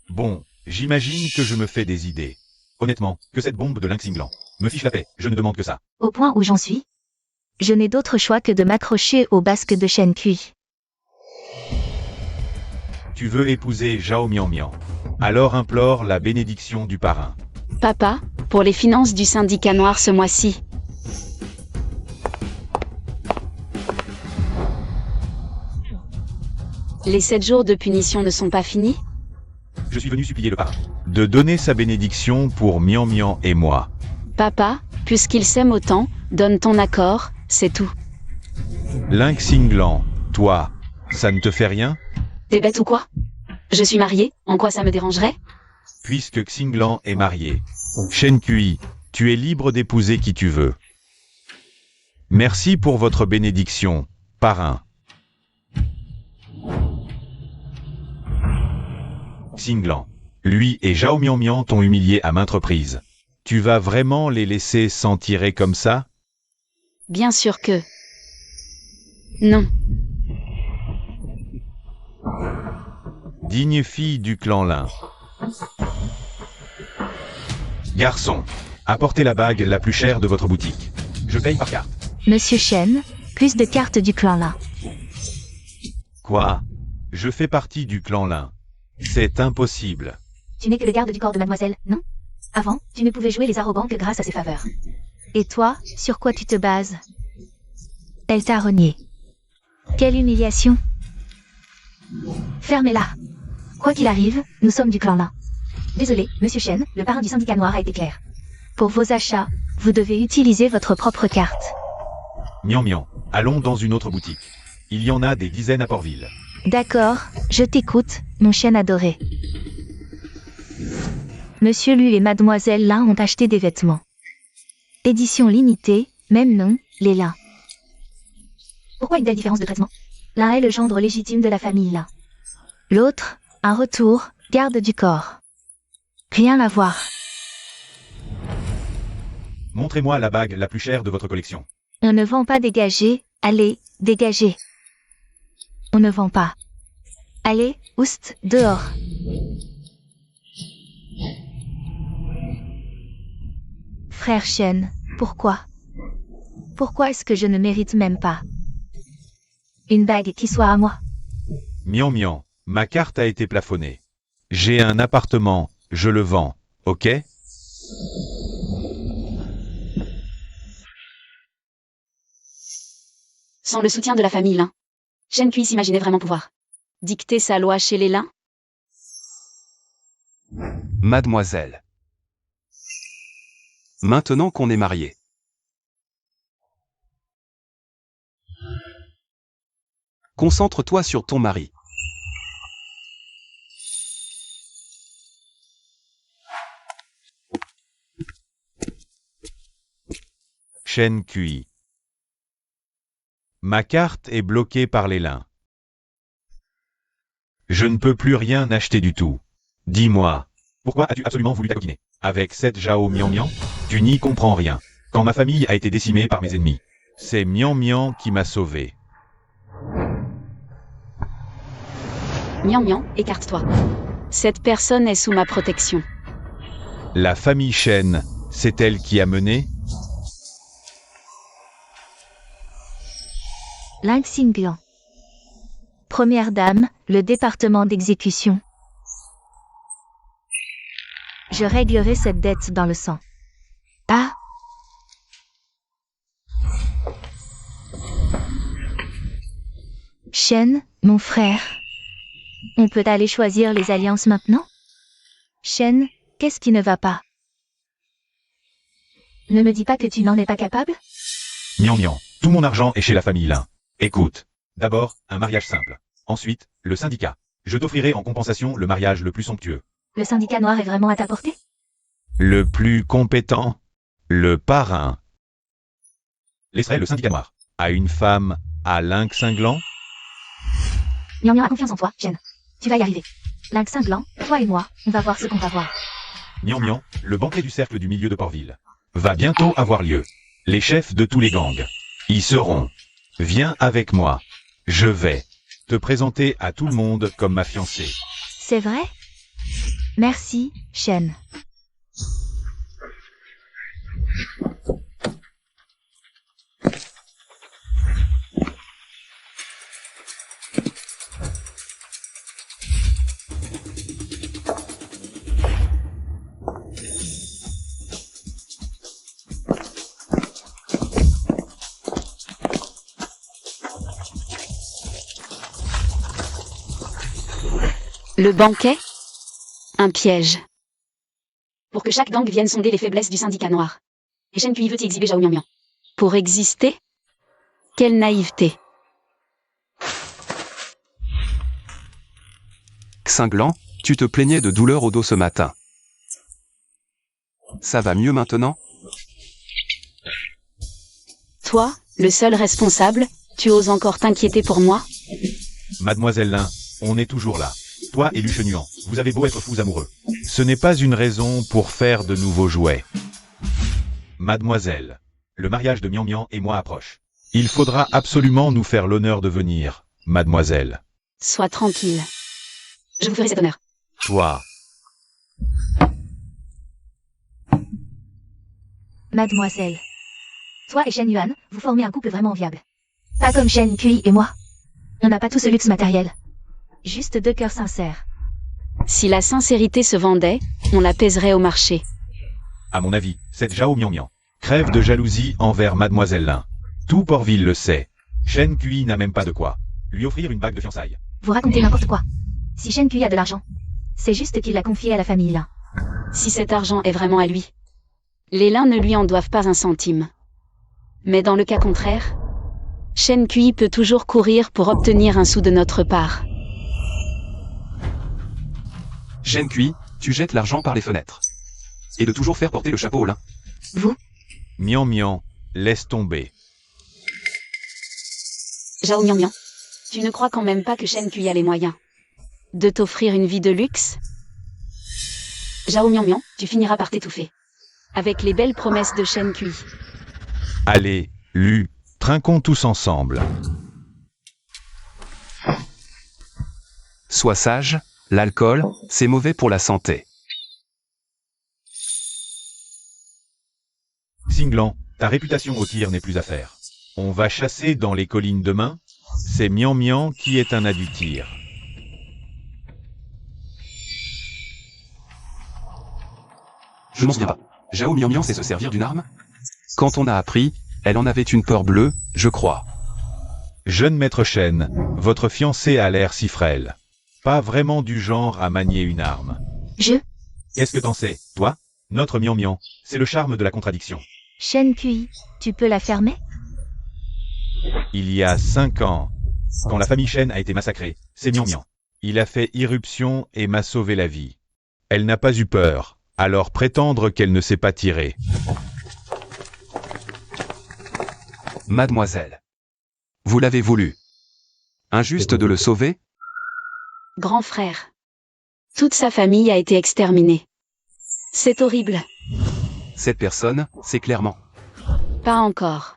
Bon, j'imagine que je me fais des idées. Honnêtement, que cette bombe de Lynx cinglant me fiche la paix, je ne demande que ça. Au point où j'en suis, je n'ai d'autre choix que de m'accrocher au basque de Shen Kui. Tu veux épouser Zhao Mian Mian. Alors implore la bénédiction du parrain. Papa, pour les finances du syndicat noir ce mois-ci. Les 7 jours de punition ne sont pas finis? Je suis venu supplier le parrain de donner sa bénédiction pour Mian Mian et moi. Papa, puisqu'il s'aime autant, donne ton accord, c'est tout. Lynx cinglant, toi, ça ne te fait rien? T'es bête ou quoi? Je suis mariée, en quoi ça me dérangerait? Puisque Xinglan est marié. Shen Kui, tu es libre d'épouser qui tu veux. Merci pour votre bénédiction, parrain. Xinglan, lui et Zhao Mian Mian t'ont humilié à maintes reprises. Tu vas vraiment les laisser s'en tirer comme ça? Bien sûr que... Non. Digne fille du clan Lin. Garçon, apportez la bague la plus chère de votre boutique. Je paye par carte. Monsieur Shen, plus de cartes du clan là. Quoi? Je fais partie du clan Lin. C'est impossible. Tu n'es que le garde du corps de mademoiselle, non? Avant, tu ne pouvais jouer les arrogants que grâce à ses faveurs. Et toi, sur quoi tu te bases? Elle t'a renié. Quelle humiliation! Fermez-la. Quoi qu'il arrive, nous sommes du clan Lin. Désolé, monsieur Shen, le parrain du syndicat noir a été clair. Pour vos achats, vous devez utiliser votre propre carte. Mian Mian, allons dans une autre boutique. Il y en a des dizaines à Portville. D'accord, je t'écoute, mon chien adoré. Monsieur Lu et mademoiselle Lin ont acheté des vêtements. Édition limitée, même nom, les Lin. Pourquoi une telle différence de traitement? L'un est le gendre légitime de la famille Lin. L'autre, un retour, garde du corps. Rien à voir. Montrez-moi la bague la plus chère de votre collection. On ne vend pas dégagé, allez, dégagez. On ne vend pas. Allez, oust, dehors. Frère Shen, pourquoi? Pourquoi est-ce que je ne mérite même pas une bague qui soit à moi? Mian Mian, ma carte a été plafonnée. J'ai un appartement, je le vends, ok? Sans le soutien de la famille Lin, Shen Kui s'imaginait vraiment pouvoir dicter sa loi chez les Lin? Mademoiselle. Maintenant qu'on est mariés. Concentre-toi sur ton mari. Shen Kui. Ma carte est bloquée par les Lin. Je ne peux plus rien acheter du tout. Dis-moi, pourquoi as-tu absolument voulu t'acoquiner avec cette Zhao Mian Mian? Tu n'y comprends rien. Quand ma famille a été décimée par mes ennemis, c'est Mian Mian qui m'a sauvé. Mian Mian, écarte-toi. Cette personne est sous ma protection. La famille Shen, c'est elle qui a mené? Ling Xinglan. Première dame, le département d'exécution. Je réglerai cette dette dans le sang. Ah! Shen, mon frère. On peut aller choisir les alliances maintenant? Shen, qu'est-ce qui ne va pas? Ne me dis pas que tu n'en es pas capable? Mian Mian, tout mon argent est chez la famille Lin. Écoute, d'abord, un mariage simple. Ensuite, le syndicat. Je t'offrirai en compensation le mariage le plus somptueux. Le syndicat noir est vraiment à ta portée? Le plus compétent, le parrain. Laisserai le syndicat noir à une femme à Ling Xinglan? Mian Mian a confiance en toi, Shen. Tu vas y arriver. Ling Xinglan, toi et moi, on va voir ce qu'on va voir. Mian Mian, le banquet du cercle du milieu de Port-Ville va bientôt avoir lieu. Les chefs de tous les gangs y seront. Viens avec moi. Je vais te présenter à tout le monde comme ma fiancée. C'est vrai? Merci, Shen. Le banquet? Un piège. Pour que chaque gang vienne sonder les faiblesses du syndicat noir. Et Shen Kui veut y exhiber Zhao Mian Mian. Pour exister? Quelle naïveté. Xinglan, tu te plaignais de douleur au dos ce matin. Ça va mieux maintenant? Toi, le seul responsable, tu oses encore t'inquiéter pour moi? Mademoiselle Lin, on est toujours là. Toi et Lu Chenuan, vous avez beau être fous amoureux. Ce n'est pas une raison pour faire de nouveaux jouets. Mademoiselle, le mariage de Mian Mian et moi approche. Il faudra absolument nous faire l'honneur de venir, mademoiselle. Sois tranquille. Je vous ferai cet honneur. Toi, Mademoiselle. Toi et Shen Yuan, vous formez un couple vraiment viable. Pas comme Shen Kui et moi. On n'a pas tout ce luxe matériel. Juste deux cœurs sincères. Si la sincérité se vendait, on la pèserait au marché. à mon avis, cette Zhao Mian Mian crève de jalousie envers mademoiselle Lin. Tout Port-Ville le sait. Shen Kui n'a même pas de quoi lui offrir une bague de fiançailles. Vous racontez n'importe quoi. Si Shen Kui a de l'argent, c'est juste qu'il l'a confié à la famille Lin. Si cet argent est vraiment à lui, les Lin ne lui en doivent pas un centime. Mais dans le cas contraire, Shen Kui peut toujours courir pour obtenir un sou de notre part. Shen Kui, tu jettes l'argent par les fenêtres. Et de toujours faire porter le chapeau au lin. Vous? Mian Mian, laisse tomber. Zhao Mian Mian, tu ne crois quand même pas que Shen Kui a les moyens de t'offrir une vie de luxe? Zhao Mian Mian, tu finiras par t'étouffer avec les belles promesses de Shen Kui. Allez, Lu, trinquons tous ensemble. Sois sage, l'alcool, c'est mauvais pour la santé. Singlan, ta réputation au tir n'est plus à faire. On va chasser dans les collines demain. C'est Mian Mian qui est un as du tir. Je m'en souviens pas. Zhao Mian Mian sait se servir d'une arme? Quand on a appris, elle en avait une peur bleue, je crois. Jeune maître Shen, votre fiancé a l'air si frêle. Pas vraiment du genre à manier une arme. Qu'est-ce que t'en sais, toi? Notre Mian Mian, c'est le charme de la contradiction. Shen Kui, tu peux la fermer? Il y a 5 ans, quand la famille Shen a été massacrée, c'est Mian Mian. Il a fait irruption et m'a sauvé la vie. Elle n'a pas eu peur, alors prétendre qu'elle ne sait pas tirer. Mademoiselle. Vous l'avez voulu. Injuste de le sauver? Grand frère. Toute sa famille a été exterminée. C'est horrible. Cette personne, c'est clairement. Pas encore.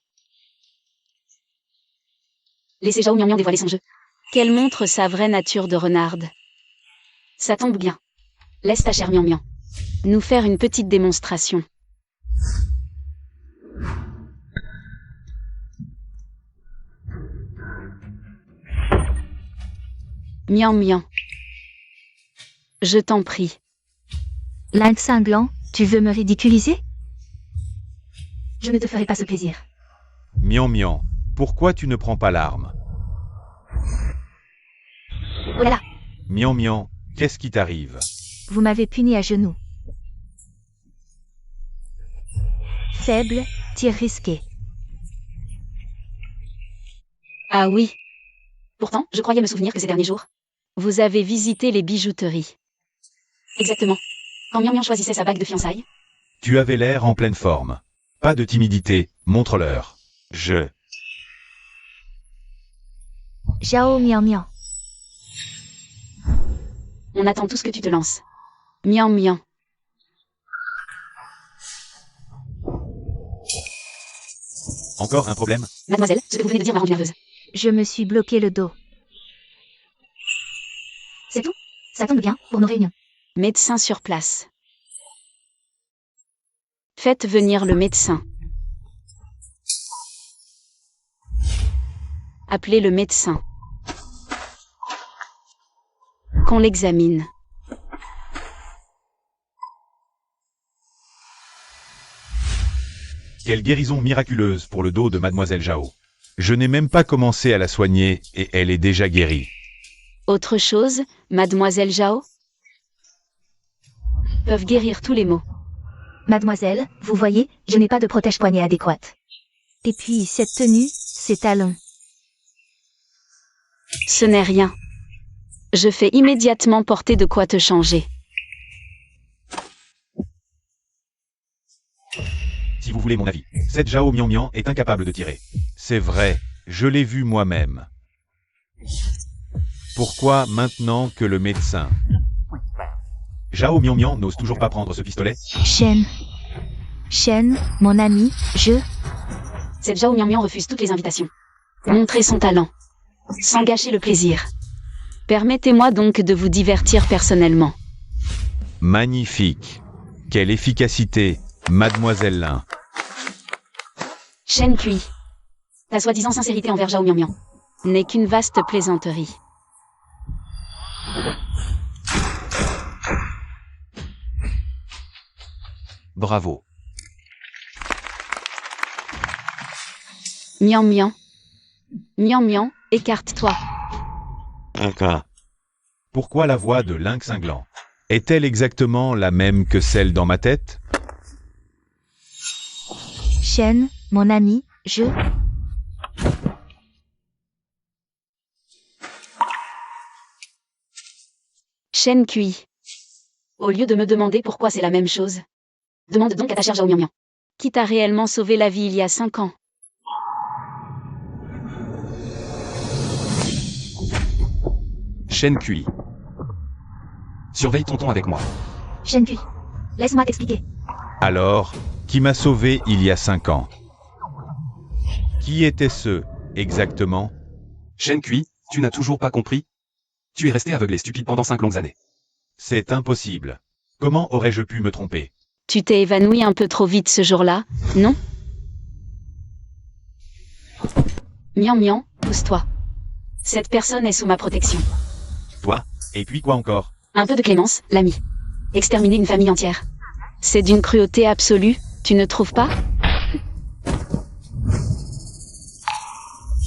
Laissez Zhao Mian Mian dévoiler son jeu. Qu'elle montre sa vraie nature de renarde. Ça tombe bien. Laisse ta chère Mian Mian nous faire une petite démonstration. Mian Mian. Je t'en prie. Lynx cinglant, tu veux me ridiculiser? Je ne te ferai pas ce plaisir. Mian Mian, pourquoi tu ne prends pas l'arme? Oh là là, Mian Mian, qu'est-ce qui t'arrive? vous m'avez puni à genoux. Faible, tir risqué. Ah oui. Pourtant, je croyais me souvenir que ces derniers jours, vous avez visité les bijouteries. Exactement. Quand Mian Mian choisissait sa bague de fiançailles. Tu avais l'air en pleine forme. Pas de timidité, montre-leur. Zhao Mian Mian. On attend tout ce que tu te lances. Mian Mian. Encore un problème? Mademoiselle, ce que vous venez de dire m'a rendue nerveuse. Je me suis bloqué le dos. C'est tout? Ça tombe bien pour nos réunions. Médecin sur place. Faites venir le médecin. Appelez le médecin. Qu'on l'examine. Quelle guérison miraculeuse pour le dos de Mademoiselle Zhao. Je n'ai même pas commencé à la soigner et elle est déjà guérie. Autre chose, Mademoiselle Zhao? Peuvent guérir tous les maux. Mademoiselle, vous voyez, je n'ai pas de protège-poignet adéquate. Et puis, cette tenue, ces talons. Ce n'est rien. Je fais immédiatement porter de quoi te changer. Si vous voulez mon avis, cette Zhao Mian Mian est incapable de tirer. C'est vrai, je l'ai vu moi-même. Pourquoi maintenant que le médecin? Zhao Mian Mian n'ose toujours pas prendre ce pistolet? Shen, mon ami, Cette Zhao Mian Mian refuse toutes les invitations. Montrer son talent. Sans gâcher le plaisir. Permettez-moi donc de vous divertir personnellement. Magnifique. Quelle efficacité, Mademoiselle Lin. Shen Kui. Ta soi-disant sincérité envers Zhao Mian Mian n'est qu'une vaste plaisanterie. Bravo. Mian Mian. Mian Mian, écarte-toi. Pourquoi la voix de Lynx cinglant est-elle exactement la même que celle dans ma tête? Shen, mon ami, Shen Kui. Au lieu de me demander pourquoi c'est la même chose, demande donc à ta chère Zhao Mian Mian, qui t'a réellement sauvé la vie il y a 5 ans. Shen Kui. Surveille tonton avec moi. Shen Kui. Laisse-moi t'expliquer. Alors, qui m'a sauvé il y a 5 ans? Qui était ce, exactement? Shen Kui, tu n'as toujours pas compris? Tu es resté aveugle et stupide pendant 5 longues années. C'est impossible. Comment aurais-je pu me tromper? Tu t'es évanoui un peu trop vite ce jour-là, non? Miam miam, pousse-toi. Cette personne est sous ma protection. Toi? Et puis quoi encore? Un peu de clémence, l'ami. Exterminer une famille entière. C'est d'une cruauté absolue, tu ne trouves pas?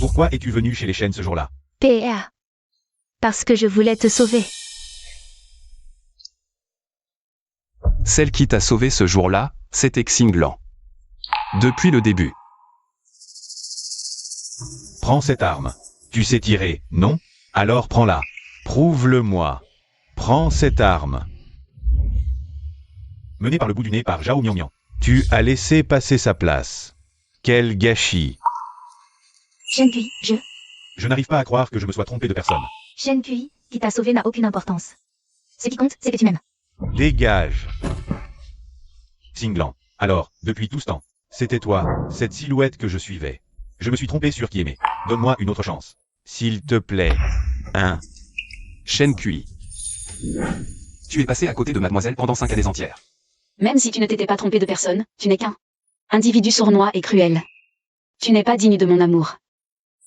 Pourquoi es-tu venu chez les chênes ce jour-là? PA. Parce que je voulais te sauver. Celle qui t'a sauvé ce jour-là, c'était Xinglan. Depuis le début. Prends cette arme. Tu sais tirer, non? Alors prends-la. Prouve-le-moi. Prends cette arme. Mené par le bout du nez par Zhao Mian. Tu as laissé passer sa place. Quel gâchis. Shen Kui, Je n'arrive pas à croire que je me sois trompé de personne. Shen Kui, qui t'a sauvé n'a aucune importance. Ce qui compte, c'est que tu m'aimes. Dégage. Xinglan. Alors, depuis tout ce temps, c'était toi, cette silhouette que je suivais. Je me suis trompé sur qui aimer. Donne-moi une autre chance. S'il te plaît. Hein? Shen Kui. Tu es passé à côté de mademoiselle pendant 5 années entières. Même si tu ne t'étais pas trompé de personne, tu n'es qu'un individu sournois et cruel. Tu n'es pas digne de mon amour.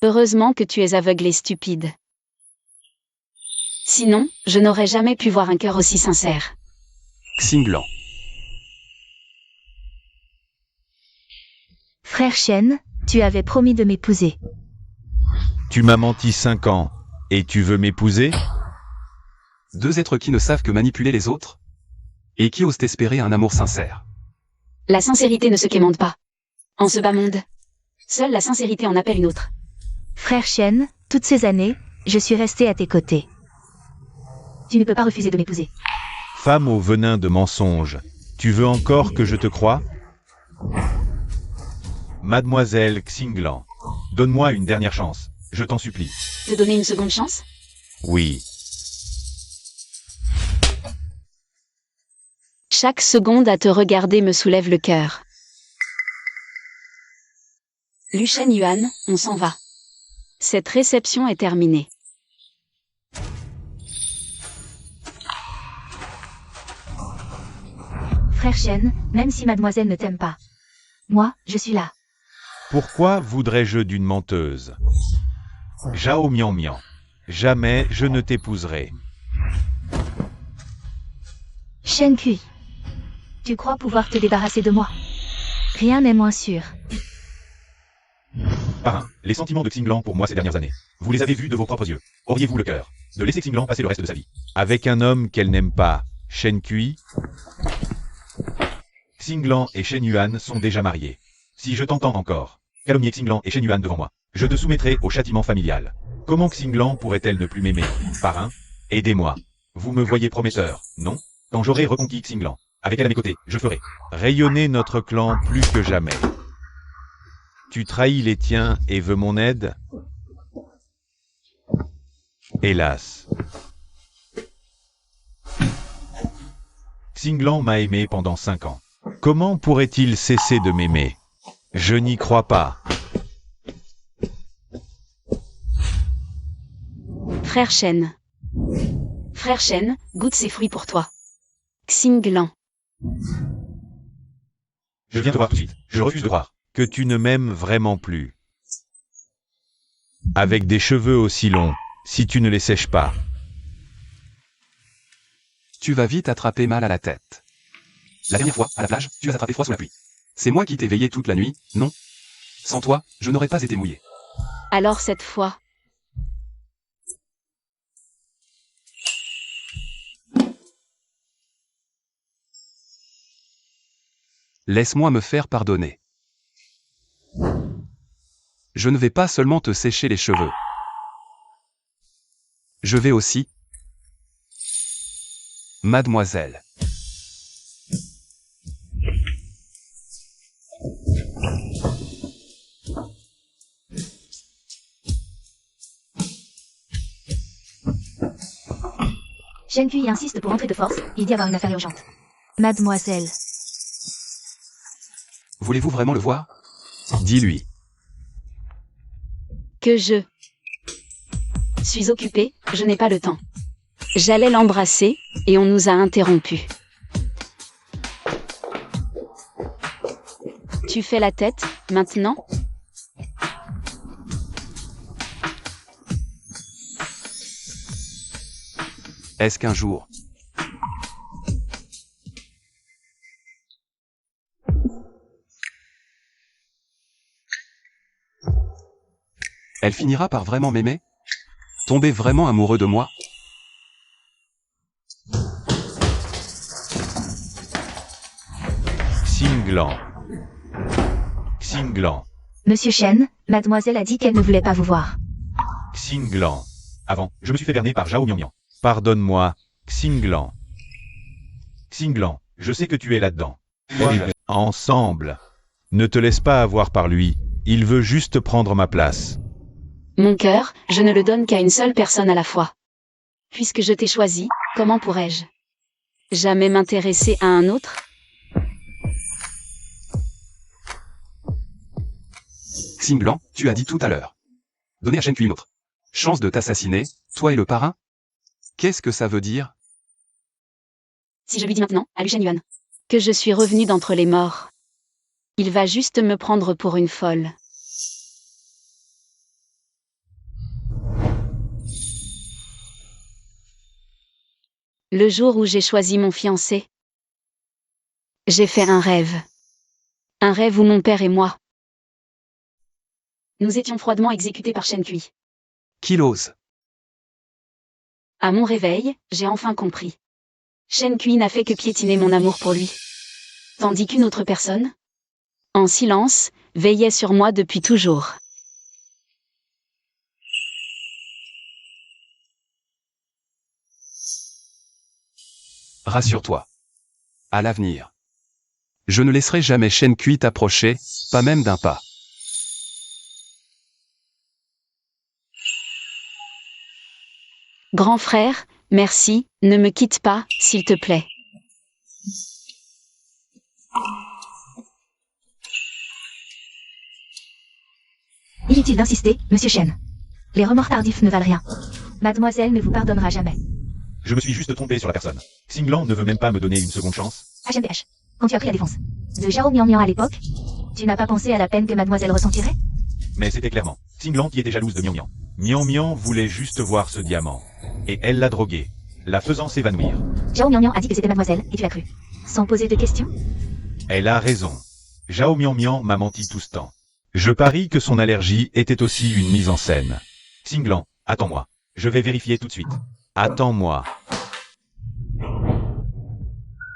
Heureusement que tu es aveugle et stupide. Sinon, je n'aurais jamais pu voir un cœur aussi sincère. Xinglan. Frère Shen, tu avais promis de m'épouser. Tu m'as menti 5 ans. Et tu veux m'épouser? 2 êtres qui ne savent que manipuler les autres et qui osent espérer un amour sincère. La sincérité ne se quémande pas. En ce bas monde, seule la sincérité en appelle une autre. Frère Shen, toutes ces années, je suis resté à tes côtés. Tu ne peux pas refuser de m'épouser. Femme au venin de mensonge. Tu veux encore que je te croie? Mademoiselle Xinglan. Donne-moi une dernière chance. Je t'en supplie. Te donner une seconde chance? Oui. Chaque seconde à te regarder me soulève le cœur. Lu Shen Yuan, on s'en va. Cette réception est terminée. Frère Shen, même si mademoiselle ne t'aime pas, moi, je suis là. Pourquoi voudrais-je d'une menteuse? Zhao Mian. Jamais je ne t'épouserai. Shen Kui. Tu crois pouvoir te débarrasser de moi? Rien n'est moins sûr. Parrain, les sentiments de Xinglan pour moi ces dernières années. Vous les avez vus de vos propres yeux. Auriez-vous le cœur de laisser Xinglan passer le reste de sa vie avec un homme qu'elle n'aime pas? Shen Kui. Xinglan et Shen Yuan sont déjà mariés. Si je t'entends encore calomnier Xinglan et Shen Yuan devant moi, je te soumettrai au châtiment familial. Comment Xinglan pourrait-elle ne plus m'aimer? Parrain, aidez-moi. Vous me voyez prometteur, non? Quand j'aurai reconquis Xinglan, avec elle à mes côtés, je ferai rayonner notre clan plus que jamais. Tu trahis les tiens et veux mon aide? Hélas. Xinglan m'a aimé pendant 5 ans. Comment pourrait-il cesser de m'aimer? Je n'y crois pas. Frère Shen. Frère Shen, goûte ces fruits pour toi. Xinglan. Je viens te voir tout de suite. Je refuse de croire que tu ne m'aimes vraiment plus. Avec des cheveux aussi longs, si tu ne les sèches pas. Tu vas vite attraper mal à la tête. La dernière fois, à la plage, tu as attrapé froid sous la pluie. C'est moi qui t'ai veillé toute la nuit, non? Sans toi, je n'aurais pas été mouillé. Alors cette fois. Laisse-moi me faire pardonner. Je ne vais pas seulement te sécher les cheveux. Je vais aussi... Mademoiselle. Shen Kui insiste pour entrer de force, il dit avoir une affaire urgente. Mademoiselle. Voulez-vous vraiment le voir? Dis-lui. Que je suis occupée, je n'ai pas le temps. J'allais l'embrasser, et on nous a interrompus. Tu fais la tête, maintenant? Est-ce qu'un jour, elle finira par vraiment m'aimer? Tomber vraiment amoureux de moi? Xinglan. Xinglan. Monsieur Shen, mademoiselle a dit qu'elle ne voulait pas vous voir. Xinglan. Avant, je me suis fait berner par Zhao Mian. Pardonne-moi, Xinglan. Xinglan, je sais que tu es là-dedans. Ensemble. Ne te laisse pas avoir par lui, il veut juste prendre ma place. Mon cœur, je ne le donne qu'à une seule personne à la fois. Puisque je t'ai choisi, comment pourrais-je jamais m'intéresser à un autre? Xinglan, tu as dit tout à l'heure. Donner à Shen Kui une autre chance de t'assassiner, toi et le parrain? Qu'est-ce que ça veut dire? Si je lui dis maintenant, à Lu Shen-yuan, que je suis revenu d'entre les morts, il va juste me prendre pour une folle. Le jour où j'ai choisi mon fiancé, j'ai fait un rêve. Un rêve où mon père et moi, nous étions froidement exécutés par Shen Kui. Qu'il ose. À mon réveil, j'ai enfin compris. Shen Kui n'a fait que piétiner mon amour pour lui. Tandis qu'une autre personne, en silence, veillait sur moi depuis toujours. Rassure-toi. À l'avenir, je ne laisserai jamais Shen Kui t'approcher, pas même d'un pas. Grand frère, merci, ne me quitte pas, s'il te plaît. Inutile d'insister, monsieur Shen. Les remords tardifs ne valent rien. Mademoiselle ne vous pardonnera jamais. Je me suis juste trompé sur la personne. Xinglan ne veut même pas me donner une seconde chance. HMPH. Quand tu as pris la défense de Zhao Mian à l'époque, tu n'as pas pensé à la peine que mademoiselle ressentirait? Mais c'était clairement Xinglan qui était jalouse de Mian Mian. Mian Mian voulait juste voir ce diamant. Et elle l'a drogué, la faisant s'évanouir. Zhao Mian a dit que c'était mademoiselle, et tu as cru. Sans poser de questions? Elle a raison. Zhao Mian Mian m'a menti tout ce temps. Je parie que son allergie était aussi une mise en scène. Xinglan, attends-moi. Je vais vérifier tout de suite. Attends-moi.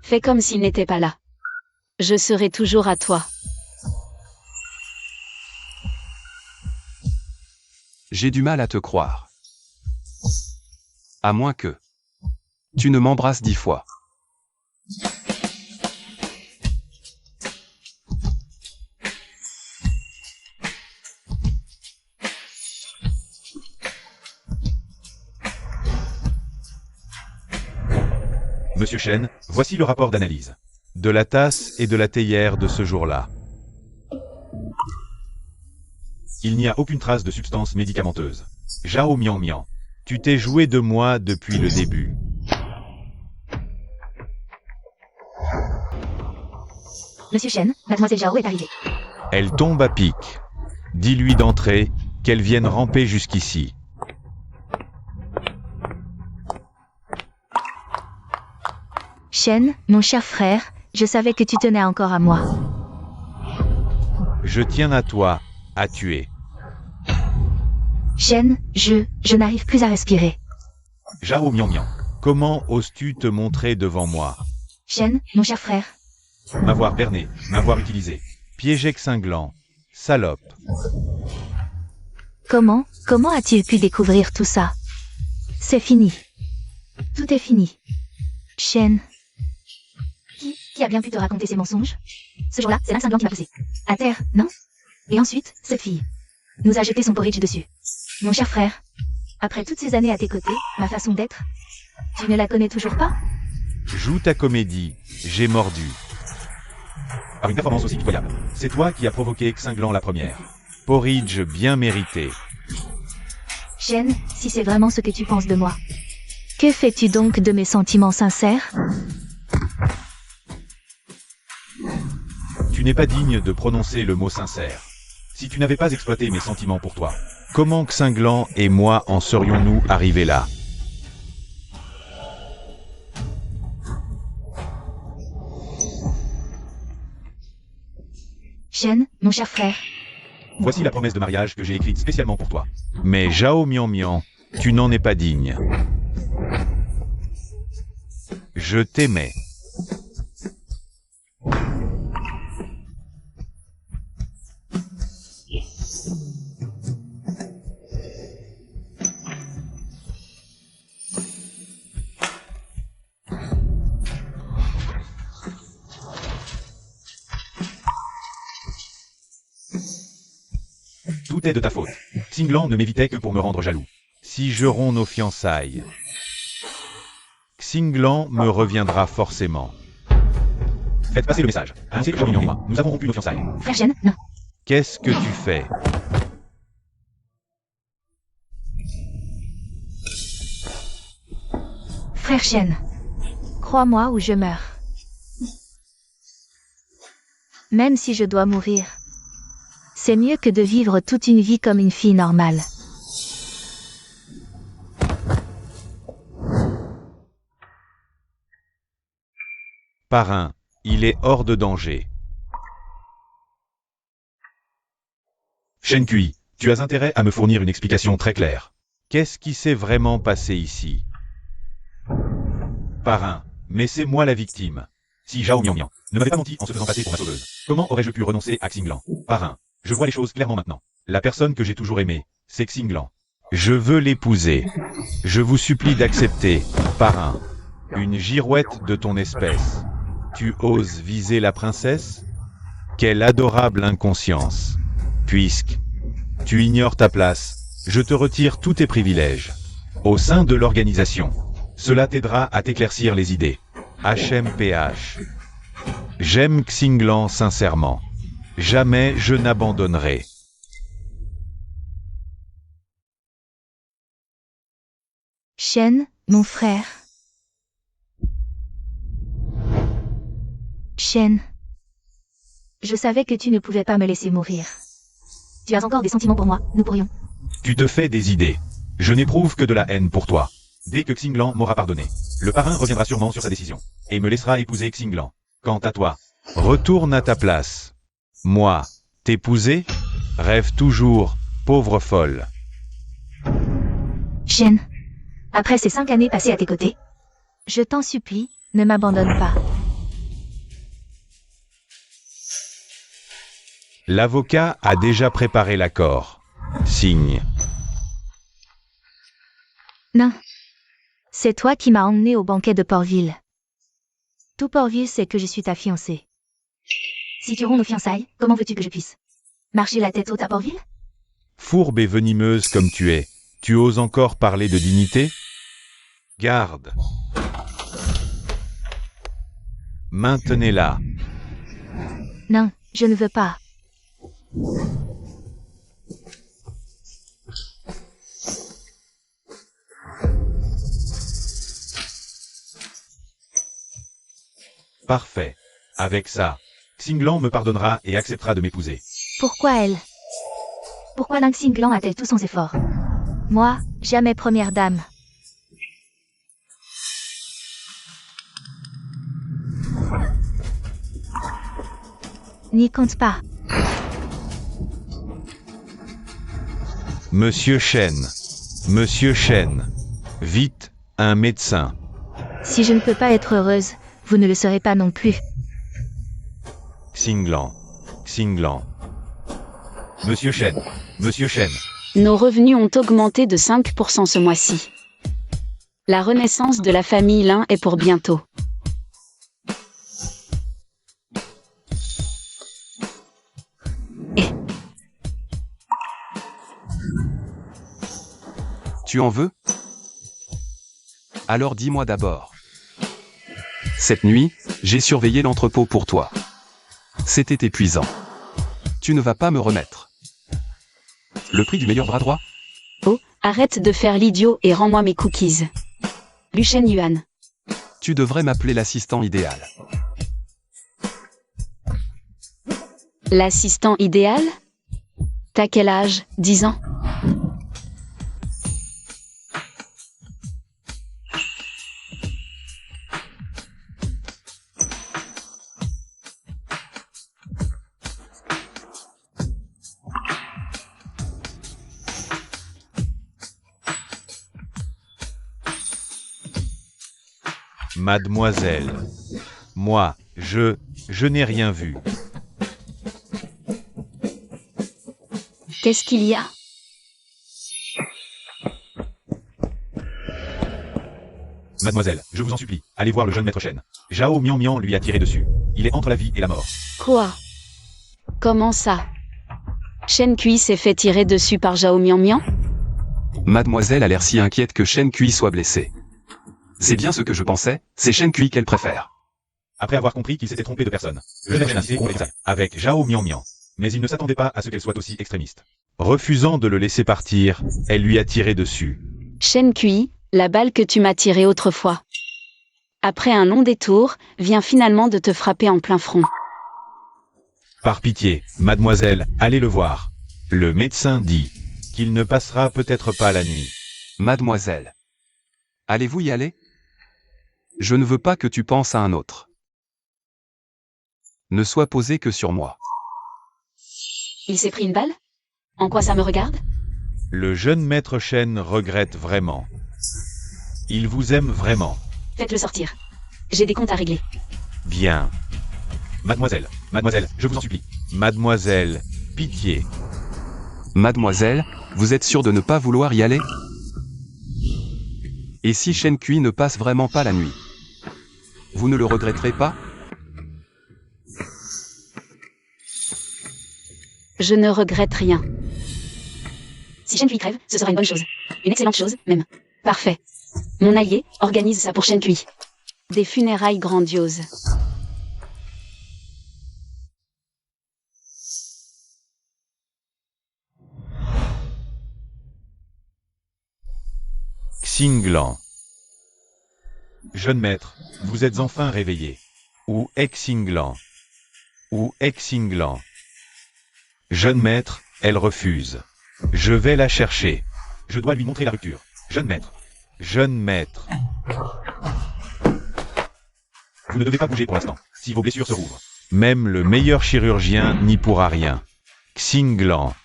Fais comme s'il n'était pas là. Je serai toujours à toi. J'ai du mal à te croire. À moins que tu ne m'embrasses 10 fois. Monsieur Shen, voici le rapport d'analyse. De la tasse et de la théière de ce jour-là. Il n'y a aucune trace de substance médicamenteuse. Zhao Mian Mian, tu t'es joué de moi depuis le début. Monsieur Shen, mademoiselle Zhao est arrivée. Elle tombe à pic. Dis-lui d'entrer, qu'elle vienne ramper jusqu'ici. Shen, mon cher frère, je savais que tu tenais encore à moi. Je tiens à toi, à tuer. Shen, je n'arrive plus à respirer. Zhao Mian Mian, comment oses-tu te montrer devant moi? Shen, mon cher frère. M'avoir berné, m'avoir utilisé. Piégé Xinglan. Salope. Comment as-tu pu découvrir tout ça? C'est fini. Tout est fini. Shen. Qui a bien pu te raconter ces mensonges? Ce jour-là, c'est Xinglan qui m'a poussé. À terre, non? Et ensuite, cette fille nous a jeté son porridge dessus. Mon cher frère, après toutes ces années à tes côtés, ma façon d'être, tu ne la connais toujours pas? Joue ta comédie, j'ai mordu. Par une performance aussi pitoyable. C'est toi qui as provoqué Xinglan la première. Porridge bien mérité. Shen, si c'est vraiment ce que tu penses de moi, que fais-tu donc de mes sentiments sincères? Tu Tu n'es pas digne de prononcer le mot sincère. Si tu n'avais pas exploité mes sentiments pour toi, comment Xinglan et moi en serions-nous arrivés là? Shen, mon cher frère. Voici la promesse de mariage que j'ai écrite spécialement pour toi. Mais Zhao Mian, tu n'en es pas digne. Je t'aimais. Tout est de ta faute. Xinglan ne m'évitait que pour me rendre jaloux. Si je romps nos fiançailles, Xinglan me reviendra forcément. Faites passer le message. Annoncez que Zhao Mian et moi, nous avons rompu nos fiançailles. Frère Shen, non. Qu'est-ce que tu fais? Frère Shen. Crois-moi ou je meurs. Même si je dois mourir. C'est mieux que de vivre toute une vie comme une fille normale. Parrain, il est hors de danger. Shen Kui, tu as intérêt à me fournir une explication très claire. Qu'est-ce qui s'est vraiment passé ici? Parrain, mais c'est moi la victime. Si Zhao Mian ne m'avait pas menti en se faisant passer pour ma sauveuse, comment aurais-je pu renoncer à Xinglan? Parrain, je vois les choses clairement maintenant. La personne que j'ai toujours aimée, c'est Xinglan. Je veux l'épouser. Je vous supplie d'accepter, parrain. Une girouette de ton espèce. Tu oses viser la princesse? Quelle adorable inconscience. Puisque tu ignores ta place, je te retire tous tes privilèges. Au sein de l'organisation, cela t'aidera à t'éclaircir les idées. HMPH. J'aime Xinglan sincèrement. Jamais je n'abandonnerai. Shen, mon frère. Shen. Je savais que tu ne pouvais pas me laisser mourir. Tu as encore des sentiments pour moi, nous pourrions. Tu te fais des idées. Je n'éprouve que de la haine pour toi. Dès que Xinglan m'aura pardonné, le parrain reviendra sûrement sur sa décision, et me laissera épouser Xinglan. Quant à toi, retourne à ta place. Moi, t'épouser? Rêve toujours, pauvre folle. Shen. Après ces 5 années passées à tes côtés, je t'en supplie, ne m'abandonne pas. L'avocat a déjà préparé l'accord. Signe. Non. C'est toi qui m'as emmené au banquet de Port-Ville. Tout Port-Ville sait que je suis ta fiancée. Si tu romps nos fiançailles, comment veux-tu que je puisse marcher la tête haute à Port-Ville? Fourbe et venimeuse comme tu es, tu oses encore parler de dignité? Garde. Maintenez-la. Non, je ne veux pas. Parfait. Avec ça, Xinglan me pardonnera et acceptera de m'épouser. Pourquoi elle? Pourquoi Nang Xinglan a-t-elle tous son effort? Moi, jamais première dame. N'y compte pas. Monsieur Shen. Monsieur Shen. Vite, un médecin. Si je ne peux pas être heureuse, vous ne le serez pas non plus. Xinglan. Xinglan. Monsieur Shen. Monsieur Shen. Nos revenus ont augmenté de 5% ce mois-ci. La renaissance de la famille Lin est pour bientôt. Tu en veux? Alors dis-moi d'abord. Cette nuit, j'ai surveillé l'entrepôt pour toi. C'était épuisant. Tu ne vas pas me remettre. Le prix du meilleur bras droit? Oh, arrête de faire l'idiot et rends-moi mes cookies. Lu Shen Yuan. Tu devrais m'appeler l'assistant idéal. L'assistant idéal? T'as quel âge? 10 ans? Mademoiselle. Moi, je n'ai rien vu. Qu'est-ce qu'il y a? Mademoiselle, je vous en supplie, allez voir le jeune maître Shen. Zhao Mian Mian lui a tiré dessus. Il est entre la vie et la mort. Quoi? Comment ça? Shen Kui s'est fait tirer dessus par Zhao Mian Mian? Mademoiselle a l'air si inquiète que Shen Kui soit blessé. C'est bien ce que je pensais, c'est Shen Kui qu'elle préfère. Après avoir compris qu'il s'était trompé de personne, le jeune Shen pour l'examen avec Zhao Mian Mian. Mais il ne s'attendait pas à ce qu'elle soit aussi extrémiste. Refusant de le laisser partir, elle lui a tiré dessus. Shen Kui, la balle que tu m'as tirée autrefois. Après un long détour, vient finalement de te frapper en plein front. Par pitié, mademoiselle, allez le voir. Le médecin dit qu'il ne passera peut-être pas la nuit. Mademoiselle. Allez-vous y aller? Je ne veux pas que tu penses à un autre. Ne sois posé que sur moi. Il s'est pris une balle? En quoi ça me regarde? Le jeune maître Shen regrette vraiment. Il vous aime vraiment. Faites-le sortir. J'ai des comptes à régler. Bien. Mademoiselle, mademoiselle, je vous en supplie. Mademoiselle, pitié. Mademoiselle, vous êtes sûre de ne pas vouloir y aller? Et si Shen Kui ne passe vraiment pas la nuit? Vous ne le regretterez pas? Je ne regrette rien. Si Shen Kui crève, ce sera une bonne chose. Une excellente chose, même. Parfait. Mon allié organise ça pour Shen Kui. Des funérailles grandioses. Xinglan. Jeune maître, vous êtes enfin réveillé. Où est Xinglan? Où est Xinglan? Jeune maître, elle refuse. Je vais la chercher. Je dois lui montrer la rupture. Jeune maître. Jeune maître. Vous ne devez pas bouger pour l'instant, si vos blessures se rouvrent. Même le meilleur chirurgien n'y pourra rien. Xinglan.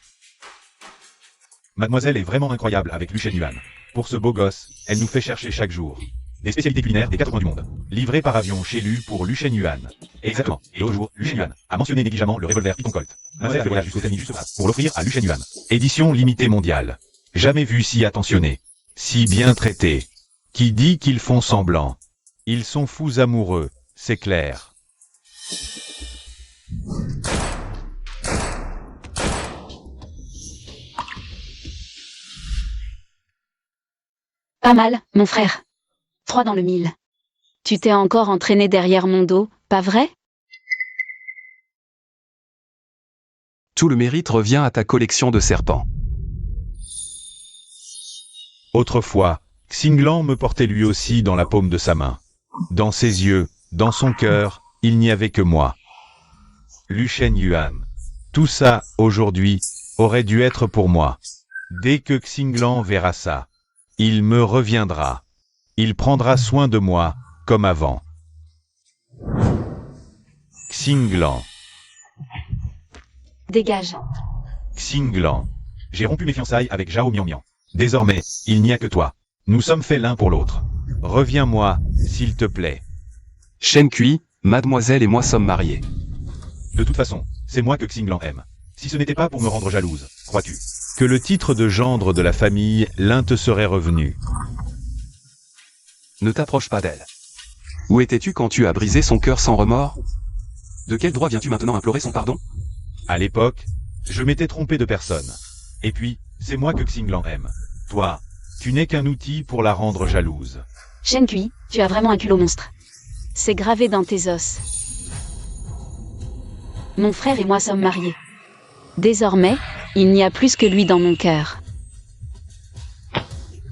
Mademoiselle est vraiment incroyable avec Lu Shenyuan. Pour ce beau gosse, elle nous fait chercher chaque jour. Des spécialités culinaires des 4 coins du monde. Livrées par avion chez Lu pour Lu Shenyuan. Exactement. Et au jour, Lu Shenyuan a mentionné négligemment le revolver Python Colt. Mademoiselle a fait voyage jusqu'aux États-Unis juste pour l'offrir à Lu Shenyuan. Édition limitée mondiale. Jamais vu si attentionné. Si bien traité. Qui dit qu'ils font semblant? Ils sont fous amoureux, c'est clair. Pas mal, mon frère. 3 dans le 1000. Tu t'es encore entraîné derrière mon dos, pas vrai? Tout le mérite revient à ta collection de serpents. Autrefois, Xinglan me portait lui aussi dans la paume de sa main. Dans ses yeux, dans son cœur, il n'y avait que moi. Lu Shenyuan. Tout ça, aujourd'hui, aurait dû être pour moi. Dès que Xinglan verra ça, il me reviendra. Il prendra soin de moi, comme avant. Xinglan. Dégage. Xinglan. J'ai rompu mes fiançailles avec Zhao Mian Mian. Désormais, il n'y a que toi. Nous sommes faits l'un pour l'autre. Reviens-moi, s'il te plaît. Shen Kui, mademoiselle et moi sommes mariés. De toute façon, c'est moi que Xinglan aime. Si ce n'était pas pour me rendre jalouse, crois-tu que le titre de gendre de la famille, l'un te serait revenu? Ne t'approche pas d'elle. Où étais-tu quand tu as brisé son cœur sans remords? De quel droit viens-tu maintenant implorer son pardon? À l'époque, je m'étais trompé de personne. Et puis, c'est moi que Xinglan aime. Toi, tu n'es qu'un outil pour la rendre jalouse. Shen Kui, tu as vraiment un culot monstre. C'est gravé dans tes os. Mon frère et moi sommes mariés. Désormais, il n'y a plus que lui dans mon cœur.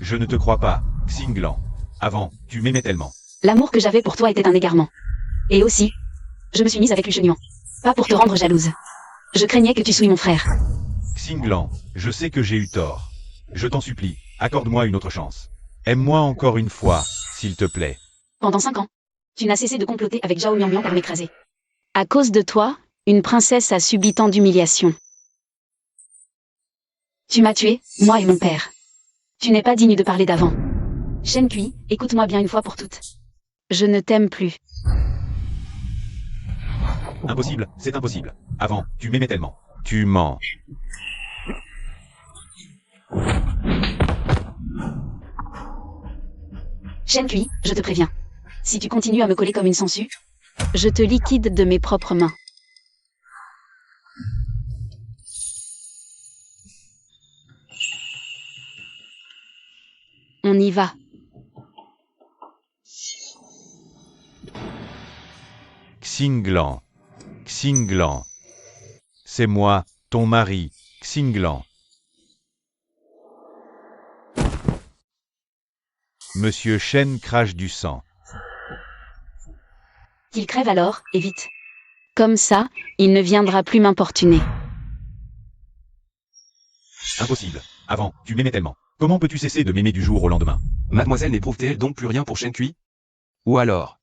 Je ne te crois pas, Xinglan. Avant, tu m'aimais tellement. L'amour que j'avais pour toi était un égarement. Et aussi, je me suis mise avec Lu Shenyuan. Pas pour te rendre jalouse. Je craignais que tu souilles mon frère. Xinglan, je sais que j'ai eu tort. Je t'en supplie, accorde-moi une autre chance. Aime-moi encore une fois, s'il te plaît. Pendant 5 ans, tu n'as cessé de comploter avec Zhao Mian Mian pour m'écraser. À cause de toi, une princesse a subi tant d'humiliation. Tu m'as tué, moi et mon père. Tu n'es pas digne de parler d'avant. Shen Kui, écoute-moi bien une fois pour toutes. Je ne t'aime plus. Impossible, c'est impossible. Avant, tu m'aimais tellement. Tu mens. Shen Kui, je te préviens. Si tu continues à me coller comme une sangsue, je te liquide de mes propres mains. On y va. Xinglan. Xinglan. C'est moi, ton mari, Xinglan. Monsieur Shen crache du sang. Qu'il crève alors, et vite. Comme ça, il ne viendra plus m'importuner. Impossible. Avant, tu m'aimais tellement. Comment peux-tu cesser de m'aimer du jour au lendemain? Mademoiselle n'éprouve-t-elle donc plus rien pour Shen Kui? Ou alors,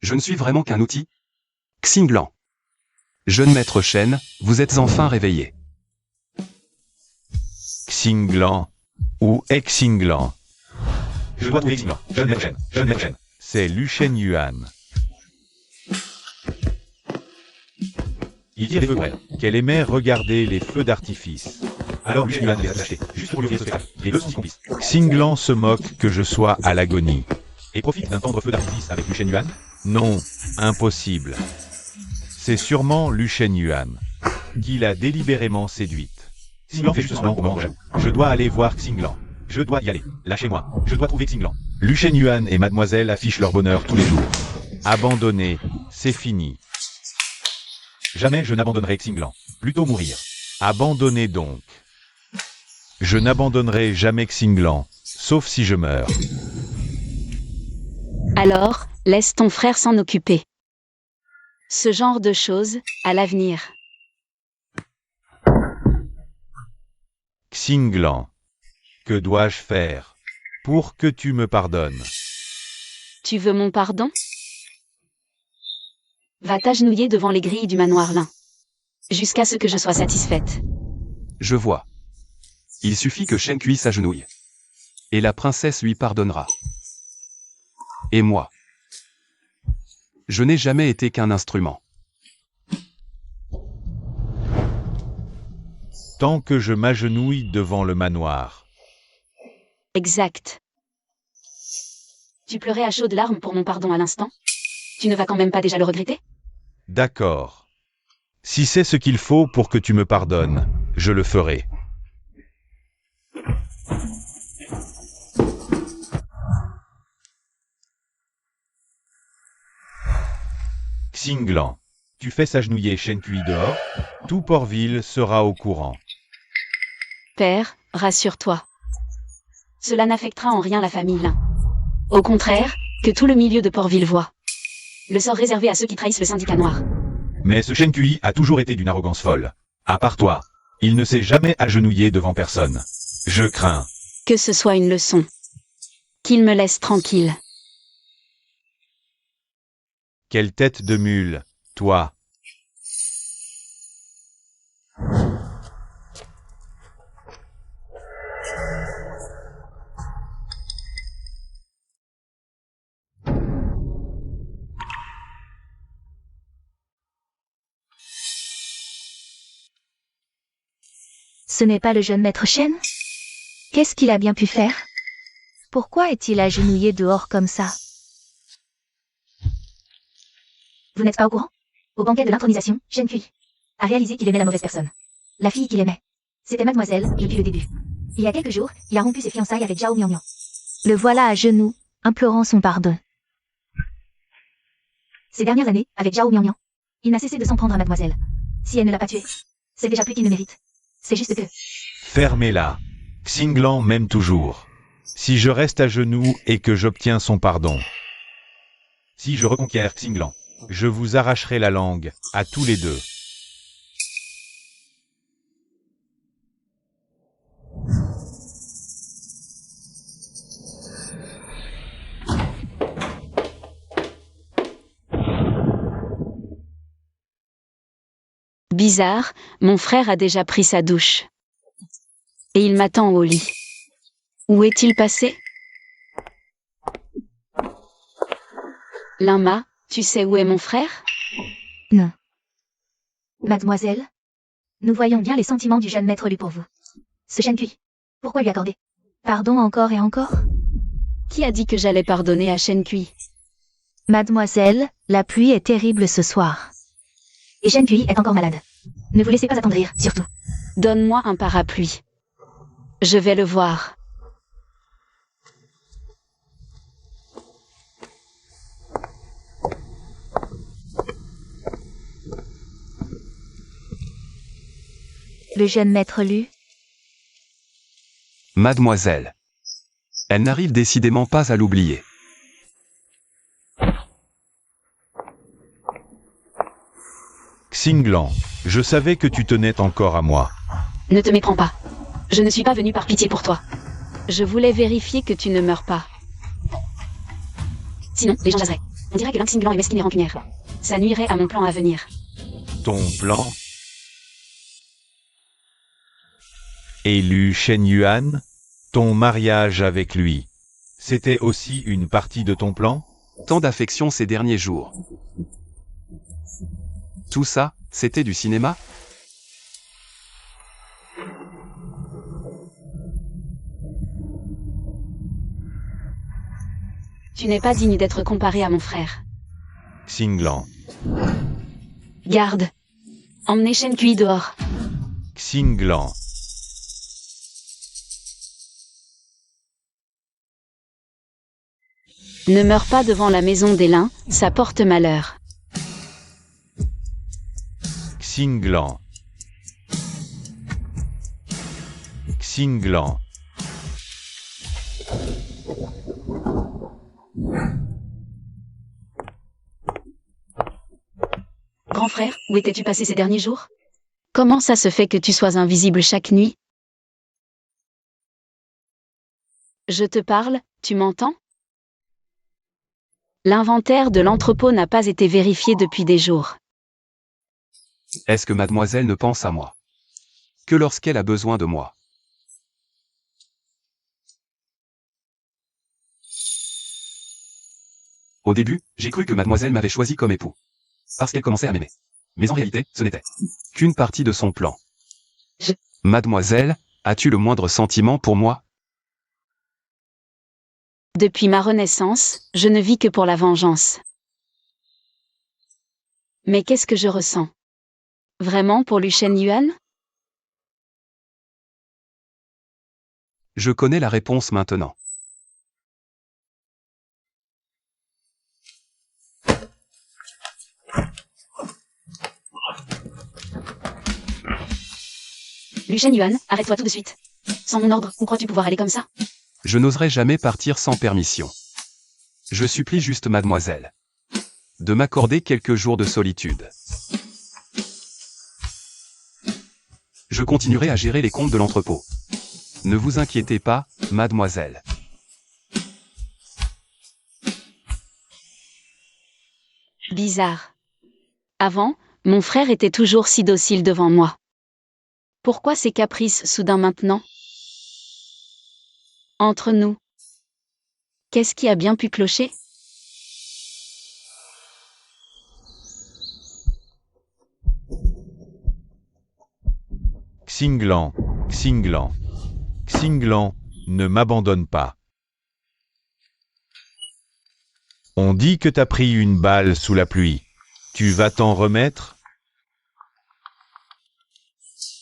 je ne suis vraiment qu'un outil? Xinglan. Jeune maître Shen, vous êtes enfin réveillé. Xinglan. Ou Xinglan. Je dois trouver Xinglan. Jeune maître Shen. Jeune maître Shen. C'est Lu Shen Yuan. Il tire des feux brels, qu'elle aimait regarder les feux d'artifice. Alors Lu Shen Yuan les a achetés, juste pour lui offrir ce spectacle. Les deux sont si complices. Xinglan se moque que je sois à l'agonie. Et profite d'un tendre feu d'artifice avec Lu Shen Yuan? Non, impossible. C'est sûrement Lu Shen Yuan qui l'a délibérément séduite. Xinglan fait juste semblant pour me rendre jaloux. Je dois aller voir Xinglan. Je dois y aller. Lâchez-moi. Je dois trouver Xinglan. Lu Shen Yuan et Mademoiselle affichent leur bonheur tous les jours. Abandonné, c'est fini. Jamais je n'abandonnerai Xinglan. Plutôt mourir. Abandonné donc. Je n'abandonnerai jamais Xinglan, sauf si je meurs. Alors, laisse ton frère s'en occuper. Ce genre de choses, à l'avenir. Xinglan. Que dois-je faire pour que tu me pardonnes? Tu veux mon pardon? Va t'agenouiller devant les grilles du manoir Lin. Jusqu'à ce que je sois satisfaite. Je vois. Il suffit que Shen Kui s'agenouille. Et la princesse lui pardonnera. Et moi? Je n'ai jamais été qu'un instrument. Tant que je m'agenouille devant le manoir. Exact. Tu pleurais à chaudes larmes pour mon pardon à l'instant? Tu ne vas quand même pas déjà le regretter? D'accord. Si c'est ce qu'il faut pour que tu me pardonnes, je le ferai. Xinglan. Tu fais s'agenouiller Shen Kui dehors? Tout Port-Ville sera au courant. Père, rassure-toi. Cela n'affectera en rien la famille Lin. Au contraire, que tout le milieu de Port-Ville voit. Le sort réservé à ceux qui trahissent le syndicat noir. Mais ce Shen Kui a toujours été d'une arrogance folle. À part toi, il ne s'est jamais agenouillé devant personne. Je crains. Que ce soit une leçon. Qu'il me laisse tranquille. Quelle tête de mule, toi. Ce n'est pas le jeune maître Shen? Qu'est-ce qu'il a bien pu faire? Pourquoi est-il agenouillé dehors comme ça? Vous n'êtes pas au courant? Au banquet de l'intronisation, Shen Kui a réalisé qu'il aimait la mauvaise personne. La fille qu'il aimait. C'était Mademoiselle, depuis le début. Il y a quelques jours, il a rompu ses fiançailles avec Zhao Mian Mian. Le voilà à genoux, implorant son pardon. Ces dernières années, avec Zhao Mian Mian, il n'a cessé de s'en prendre à Mademoiselle. Si elle ne l'a pas tué, c'est déjà plus qu'il ne mérite. C'est juste que... Fermez-la. Xinglan m'aime toujours. Si je reste à genoux et que j'obtiens son pardon. Si je reconquiers Xinglan, je vous arracherai la langue, à tous les deux. Bizarre, mon frère a déjà pris sa douche. Et il m'attend au lit. Où est-il passé? Linma, tu sais où est mon frère? Non. Mademoiselle, nous voyons bien les sentiments du jeune maître Lu pour vous. Ce chêne cuit, pourquoi lui accorder pardon encore et encore? Qui a dit que j'allais pardonner à Chêne Cuit? Mademoiselle, la pluie est terrible ce soir. Et Chêne cuit est encore malade. Ne vous laissez pas attendrir, surtout. Donne-moi un parapluie. Je vais le voir. Le jeune maître Lu, Mademoiselle. Elle n'arrive décidément pas à l'oublier. Xinglan, je savais que tu tenais encore à moi. Ne te méprends pas. Je ne suis pas venu par pitié pour toi. Je voulais vérifier que tu ne meurs pas. Sinon, les gens jaseraient. On dirait que l'un Xinglan est mesquine et rancunière. Ça nuirait à mon plan à venir. Ton plan? Et Lu Shenyuan, ton mariage avec lui, c'était aussi une partie de ton plan? Tant d'affection ces derniers jours. Tout ça, c'était du cinéma? Tu n'es pas digne d'être comparé à mon frère. Xinglan. Garde. Emmenez Chêne Cuit dehors. Xinglan. Ne meurs pas devant la maison des lins, ça porte malheur. Xinglan. Xinglan. Grand frère, où étais-tu passé ces derniers jours? Comment ça se fait que tu sois invisible chaque nuit? Je te parle, tu m'entends? L'inventaire de l'entrepôt n'a pas été vérifié depuis des jours. Est-ce que mademoiselle ne pense à moi que lorsqu'elle a besoin de moi? Au début, j'ai cru que mademoiselle m'avait choisi comme époux. Parce qu'elle commençait à m'aimer. Mais en réalité, ce n'était qu'une partie de son plan. Mademoiselle, as-tu le moindre sentiment pour moi? Depuis ma renaissance, je ne vis que pour la vengeance. Mais qu'est-ce que je ressens? Vraiment pour Lu Shenyuan? Je connais la réponse maintenant. Lu Shenyuan, arrête-toi tout de suite. Sans mon ordre, où crois-tu pouvoir aller comme ça? Je n'oserais jamais partir sans permission. Je supplie juste mademoiselle de m'accorder quelques jours de solitude. Je continuerai à gérer les comptes de l'entrepôt. Ne vous inquiétez pas, mademoiselle. Bizarre. Avant, mon frère était toujours si docile devant moi. Pourquoi ces caprices soudain maintenant? Entre nous. Qu'est-ce qui a bien pu clocher? Xinglan, Xinglan. Xinglan, ne m'abandonne pas. On dit que t'as pris une balle sous la pluie. Tu vas t'en remettre?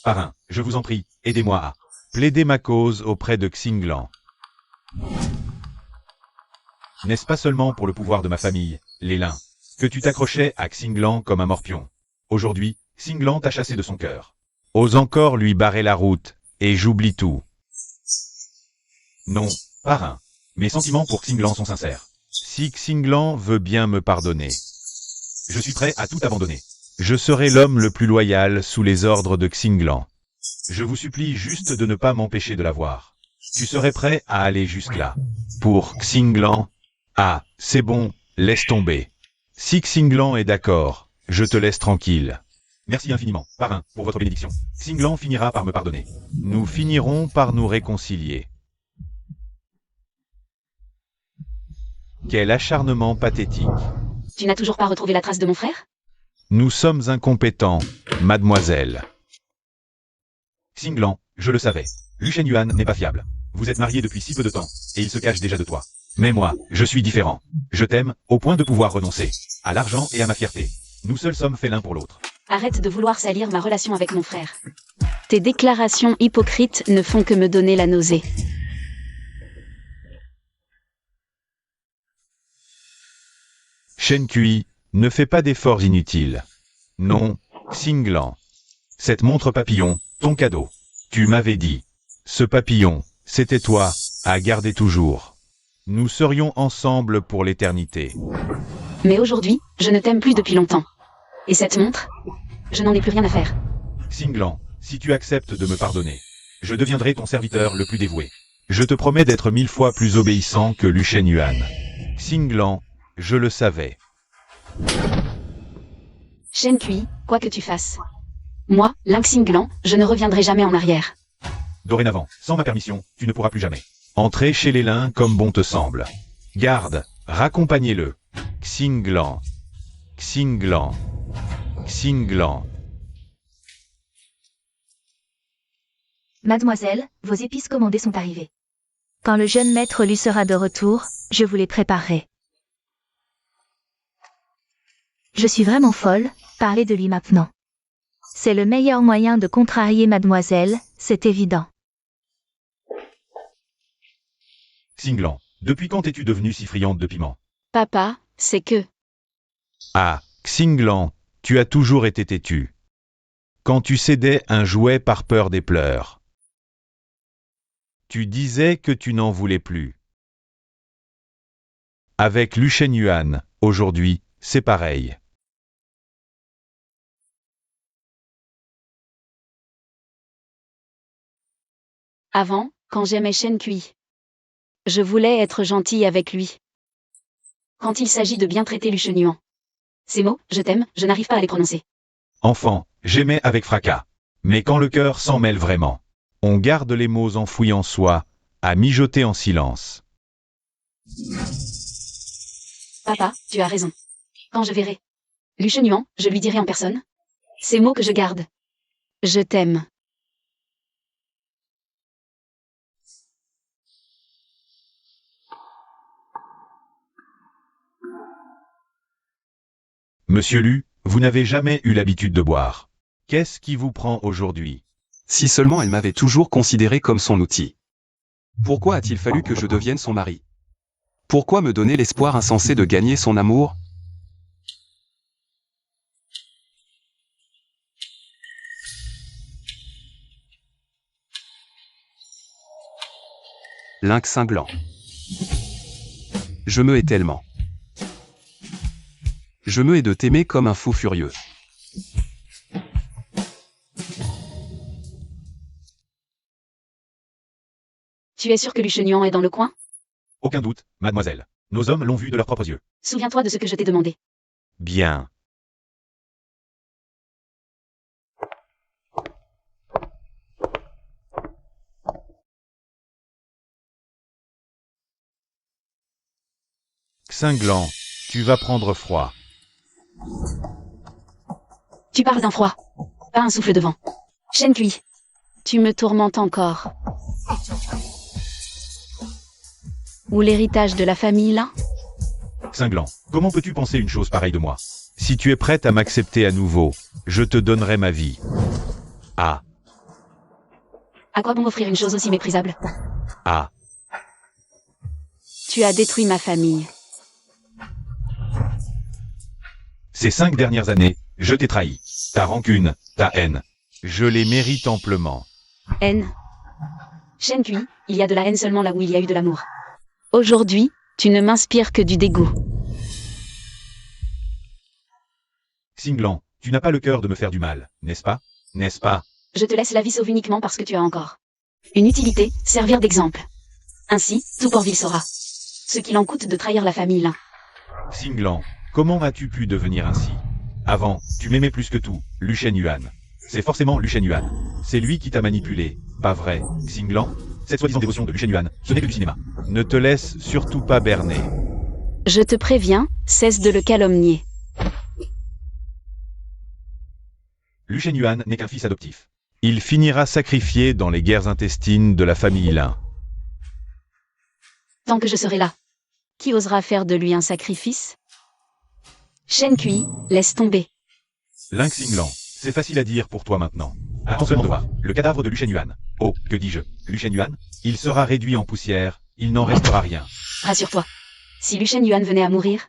Parrain, je vous en prie, aidez-moi à plaider ma cause auprès de Xinglan. N'est-ce pas seulement pour le pouvoir de ma famille, les lins, que tu t'accrochais à Xinglan comme un morpion? Aujourd'hui, Xinglan t'a chassé de son cœur. Ose encore lui barrer la route, et j'oublie tout. Non, parrain, mes sentiments pour Xinglan sont sincères. Si Xinglan veut bien me pardonner, je suis prêt à tout abandonner. Je serai l'homme le plus loyal sous les ordres de Xinglan. Je vous supplie juste de ne pas m'empêcher de la voir. Tu serais prêt à aller jusque-là. Pour Xinglan? Ah, c'est bon, laisse tomber. Si Xinglan est d'accord, je te laisse tranquille. Merci infiniment, parrain, pour votre bénédiction. Xinglan finira par me pardonner. Nous finirons par nous réconcilier. Quel acharnement pathétique. Tu n'as toujours pas retrouvé la trace de mon frère? Nous sommes incompétents, mademoiselle. Xinglan, je le savais. Lu Shenyuan n'est pas fiable. Vous êtes mariés depuis si peu de temps, et il se cache déjà de toi. Mais moi, je suis différent. Je t'aime, au point de pouvoir renoncer. À l'argent et à ma fierté. Nous seuls sommes faits l'un pour l'autre. Arrête de vouloir salir ma relation avec mon frère. Tes déclarations hypocrites ne font que me donner la nausée. Shen Kui, ne fais pas d'efforts inutiles. Non, Xinglan. Cette montre papillon, ton cadeau. Tu m'avais dit. Ce papillon, c'était toi, à garder toujours. Nous serions ensemble pour l'éternité. Mais aujourd'hui, je ne t'aime plus depuis longtemps. Et cette montre? Je n'en ai plus rien à faire. Xinglan, si tu acceptes de me pardonner, je deviendrai ton serviteur le plus dévoué. Je te promets d'être 1000 fois plus obéissant que Lu Shenyuan. Xinglan, je le savais. Shen Kui, quoi que tu fasses. Moi, Ling Xinglan, je ne reviendrai jamais en arrière. Dorénavant, sans ma permission, tu ne pourras plus jamais entrer chez les lins comme bon te semble. Garde, raccompagnez-le. Xinglan. Xinglan. Xinglan. Mademoiselle, vos épices commandées sont arrivées. Quand le jeune maître lui sera de retour, je vous les préparerai. Je suis vraiment folle, parlez de lui maintenant. C'est le meilleur moyen de contrarier mademoiselle, c'est évident. Xinglan, depuis quand es-tu devenue si friande de piment? Papa, c'est que... Ah, Xinglan, tu as toujours été têtu. Quand tu cédais un jouet par peur des pleurs. Tu disais que tu n'en voulais plus. Avec Lu Shenyuan, aujourd'hui, c'est pareil. Avant, quand j'aimais Shen Kui, je voulais être gentille avec lui. Quand il s'agit de bien traiter Lu Shenyuan. Ces mots, je t'aime, je n'arrive pas à les prononcer. Enfant, j'aimais avec fracas. Mais quand le cœur s'en mêle vraiment, on garde les mots enfouis en soi, à mijoter en silence. Papa, tu as raison. Quand je verrai Lu Shenyuan, je lui dirai en personne ces mots que je garde. Je t'aime. Monsieur Lu, vous n'avez jamais eu l'habitude de boire. Qu'est-ce qui vous prend aujourd'hui? Si seulement elle m'avait toujours considéré comme son outil. Pourquoi a-t-il fallu que je devienne son mari? Pourquoi me donner l'espoir insensé de gagner son amour? Lynx cinglant. Je me hais tellement. Je me hais de t'aimer comme un fou furieux. Tu es sûr que Lu Shenyuan est dans le coin? Aucun doute, mademoiselle. Nos hommes l'ont vu de leurs propres yeux. Souviens-toi de ce que je t'ai demandé. Bien. Xinglan, tu vas prendre froid. Tu parles d'un froid. Pas un souffle de vent. Shen Kui. Tu me tourmentes encore. Ou l'héritage de la famille là? Xinglan, comment peux-tu penser une chose pareille de moi? Si tu es prête à m'accepter à nouveau, je te donnerai ma vie. Ah, À quoi bon m'offrir une chose aussi méprisable? ah, Tu as détruit ma famille. ces 5 dernières années, je t'ai trahi. Ta rancune, ta haine, je les mérite amplement. Haine. Shen Kui, il y a de la haine seulement là où il y a eu de l'amour. Aujourd'hui, tu ne m'inspires que du dégoût. Xinglan, tu n'as pas le cœur de me faire du mal, n'est-ce pas? N'est-ce pas? Je te laisse la vie sauve uniquement parce que tu as encore une utilité, servir d'exemple. Ainsi, tout Port-Ville saura ce qu'il en coûte de trahir la famille là. Xinglan, comment as-tu pu devenir ainsi? Avant, tu m'aimais plus que tout, Lu Shen-Yuan. C'est forcément Lu Shen-Yuan. C'est lui qui t'a manipulé, pas vrai, Xinglan? Cette soi-disant dévotion de Lu Shen-Yuan, ce n'est que du cinéma. Ne te laisse surtout pas berner. Je te préviens, cesse de le calomnier. Lu Shen-Yuan n'est qu'un fils adoptif. Il finira sacrifié dans les guerres intestines de la famille Lin. Tant que je serai là. Qui osera faire de lui un sacrifice? Shen Kui, laisse tomber. Lin Xinglan, c'est facile à dire pour toi maintenant. Attends seulement de voir le cadavre de Lu Shen-Yuan. Oh, que dis-je, Lu Shen-Yuan? Il sera réduit en poussière, il n'en restera rien. Rassure-toi. Si Lu Shen-Yuan venait à mourir,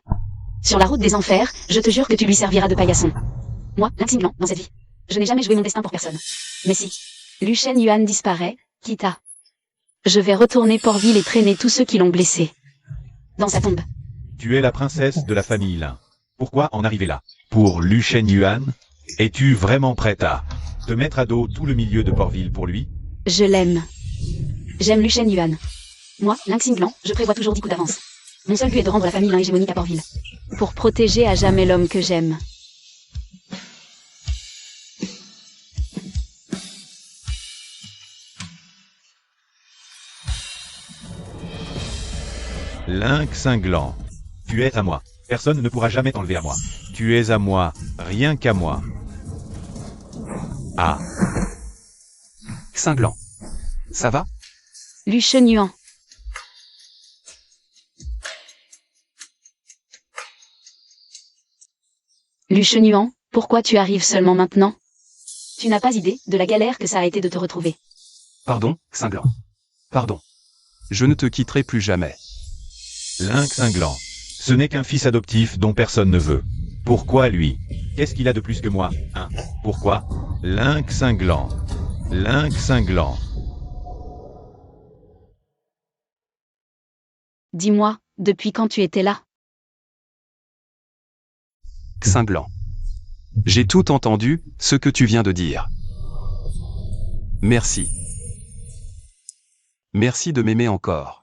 sur la route des enfers, je te jure que tu lui serviras de paillasson. Moi, Lin Xinglan, dans cette vie, je n'ai jamais joué mon destin pour personne. Mais si Lu Shen-Yuan disparaît, quitte à... Je vais retourner Port-Ville et traîner tous ceux qui l'ont blessé. Dans sa tombe. Tu es la princesse de la famille Lin. Pourquoi en arriver là? Pour Lu Shen-Yuan? Es-tu vraiment prête à te mettre à dos tout le milieu de Port-Ville pour lui? Je l'aime. J'aime Lu Shen-Yuan. Moi, Lin Xinglan, je prévois toujours 10 coups d'avance. Mon seul but est de rendre la famille Lin hégémonique à Port-Ville. Pour protéger à jamais l'homme que j'aime. Lin Xinglan, tu es à moi. Personne ne pourra jamais t'enlever à moi. Tu es à moi, rien qu'à moi. Ah, Xinglan. Ça va? Lu Shen-Yuan. Lu Shen-Yuan, pourquoi tu arrives seulement maintenant? Tu n'as pas idée de la galère que ça a été de te retrouver. Pardon, Xinglan. Pardon. Je ne te quitterai plus jamais. Lin Xinglan, ce n'est qu'un fils adoptif dont personne ne veut. Pourquoi lui? Qu'est-ce qu'il a de plus que moi, hein? Pourquoi? Lin Xinglan. Lin Xinglan. Dis-moi, depuis quand tu étais là? Xinglan. J'ai tout entendu, ce que tu viens de dire. Merci. Merci de m'aimer encore.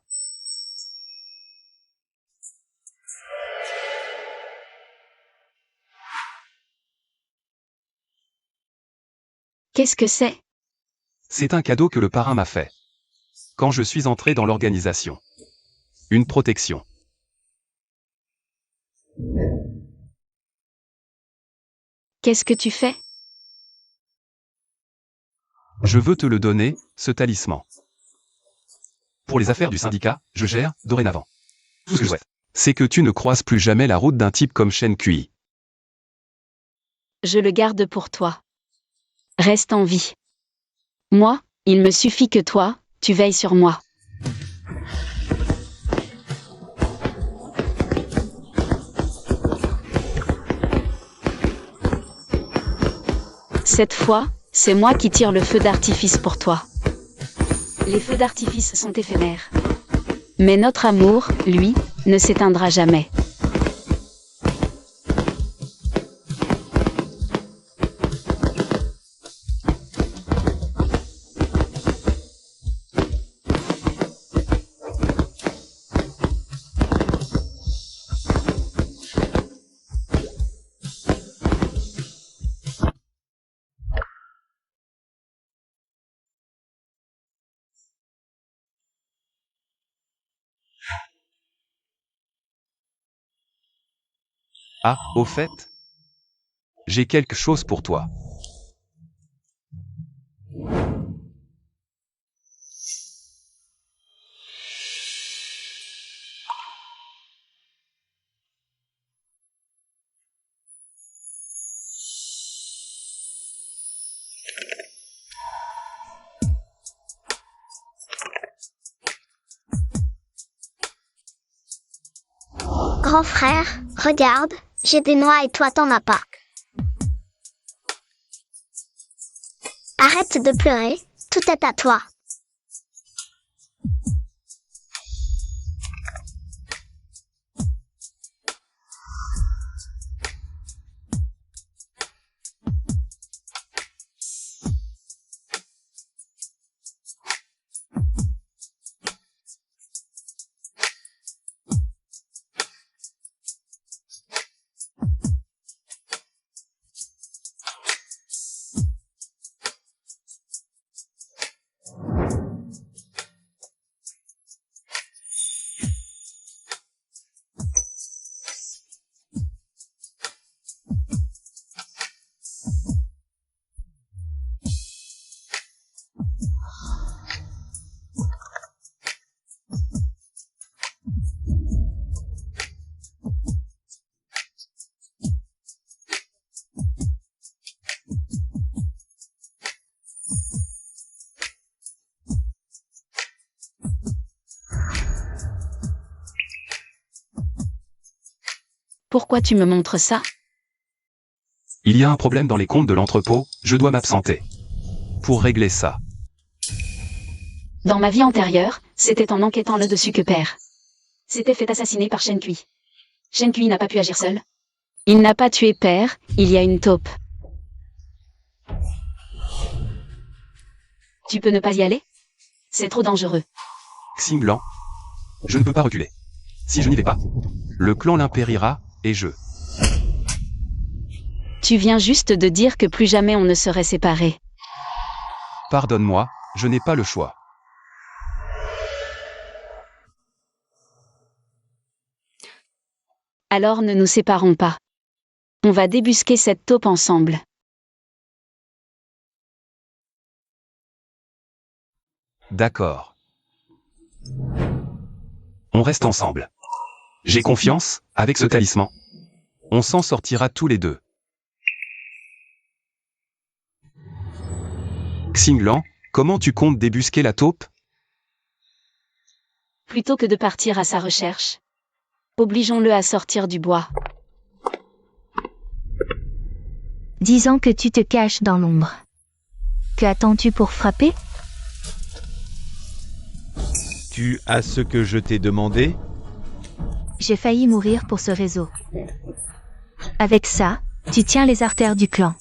Qu'est-ce que c'est? C'est un cadeau que le parrain m'a fait. Quand je suis entré dans l'organisation. Une protection. Qu'est-ce que tu fais? Je veux te le donner, ce talisman. Pour les affaires du syndicat, je gère, dorénavant. Tout ce que je souhaite, c'est que tu ne croises plus jamais la route d'un type comme Shen Kui. Je le garde pour toi. Reste en vie. Moi, il me suffit que toi, tu veilles sur moi. Cette fois, c'est moi qui tire le feu d'artifice pour toi. Les feux d'artifice sont éphémères. Mais notre amour, lui, ne s'éteindra jamais. Ah, au fait, j'ai quelque chose pour toi. Grand frère, regarde, j'ai des noix et toi t'en as pas. Arrête de pleurer, tout est à toi. Pourquoi tu me montres ça? Il y a un problème dans les comptes de l'entrepôt, je dois m'absenter. Pour régler ça. Dans ma vie antérieure, c'était en enquêtant là-dessus que Père s'était fait assassiner par Shen Kui. Shen Kui n'a pas pu agir seul. Il n'a pas tué Père, il y a une taupe. Tu peux ne pas y aller? C'est trop dangereux. Xinglan. Je ne peux pas reculer. Si je n'y vais pas, le clan l'impérira, et je... Tu viens juste de dire que plus jamais on ne serait séparés. Pardonne-moi, je n'ai pas le choix. Alors ne nous séparons pas. On va débusquer cette taupe ensemble. D'accord. On reste ensemble. J'ai confiance, avec ce talisman. On s'en sortira tous les deux. Xinglan, comment tu comptes débusquer la taupe? Plutôt que de partir à sa recherche, obligeons-le à sortir du bois. Disant que tu te caches dans l'ombre. Que attends-tu pour frapper? Tu as ce que je t'ai demandé? J'ai failli mourir pour ce réseau. Avec ça, tu tiens les artères du clan.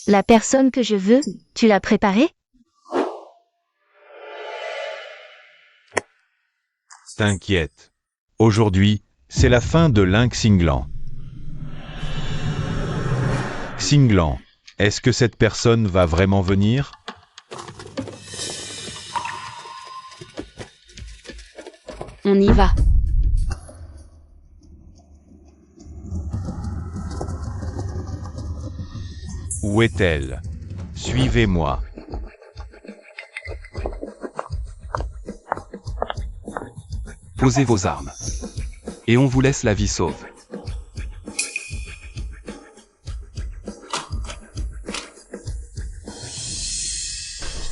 La personne que je veux, tu l'as préparée? T'inquiète. Aujourd'hui, c'est la fin de l'Xinglan. Xinglan, est-ce que cette personne va vraiment venir? On y va. Où est-elle? Suivez-moi. Posez vos armes. Et on vous laisse la vie sauve.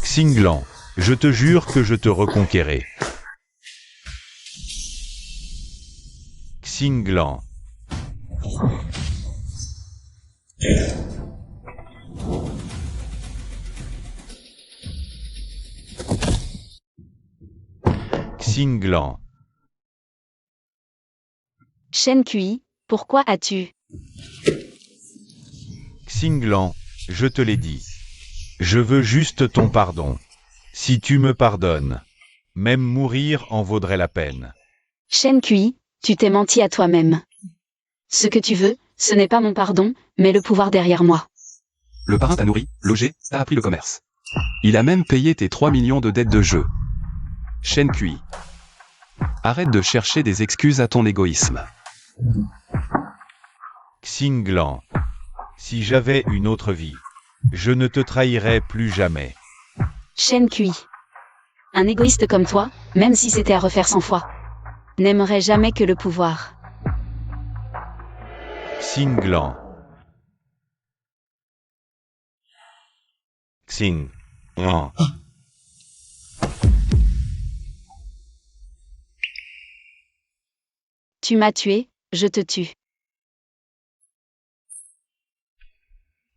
Xinglan, je te jure que je te reconquérai. Xinglan. Xinglan. Shen Kui, pourquoi as-tu... Xinglan, je te l'ai dit. Je veux juste ton pardon. Si tu me pardonnes, même mourir en vaudrait la peine. Shen Kui, tu t'es menti à toi-même. Ce que tu veux, ce n'est pas mon pardon, mais le pouvoir derrière moi. Le parrain t'a nourri, logé, t'a appris le commerce. Il a même payé tes 3 millions de dettes de jeu. Shen Kui. Arrête de chercher des excuses à ton égoïsme. Xinglan. Si j'avais une autre vie, je ne te trahirais plus jamais. Shen Kui. Un égoïste comme toi, même si c'était à refaire 100 fois, n'aimerait jamais que le pouvoir. Xinglan. Xinglan. Tu m'as tué, je te tue.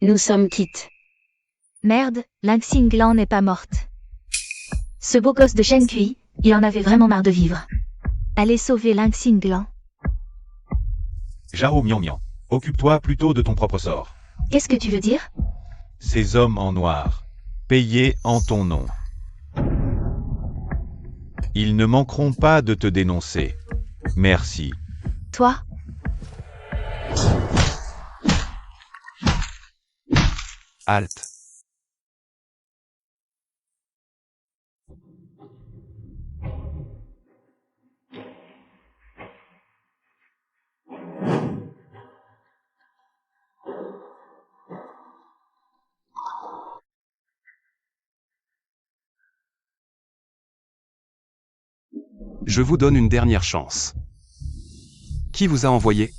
Nous sommes quittes. Merde, Xinglan n'est pas morte. Ce beau gosse de Shen Kui, il en avait vraiment marre de vivre. Allez sauver Xinglan. Zhao Mian Mian, occupe-toi plutôt de ton propre sort. Qu'est-ce que tu veux dire? Ces hommes en noir, payés en ton nom. Ils ne manqueront pas de te dénoncer. Merci. Toi? Halte. Je vous donne une dernière chance. Qui vous a envoyé?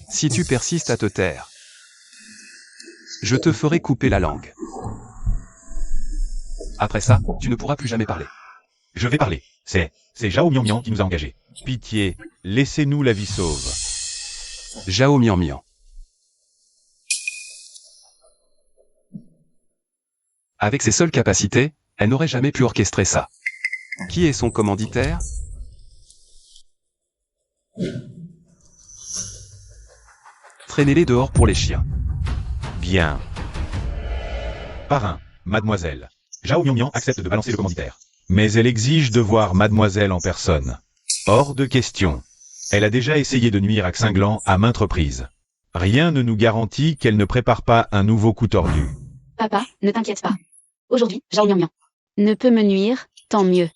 Si tu persistes à te taire, je te ferai couper la langue. Après ça, tu ne pourras plus jamais parler. Je vais parler. C'est Zhao Mian qui nous a engagés. Pitié, laissez-nous la vie sauve. Zhao Mian. Avec ses seules capacités, elle n'aurait jamais pu orchestrer ça. Qui est son commanditaire? Traînez-les dehors pour les chiens. Bien. Parrain, mademoiselle. Zhao Mian accepte de balancer le commanditaire. Mais elle exige de voir mademoiselle en personne. Hors de question. Elle a déjà essayé de nuire à Xinglan à maintes reprises. Rien ne nous garantit qu'elle ne prépare pas un nouveau coup tordu. Papa, ne t'inquiète pas. Aujourd'hui, Zhao Mian ne peut me nuire, tant mieux.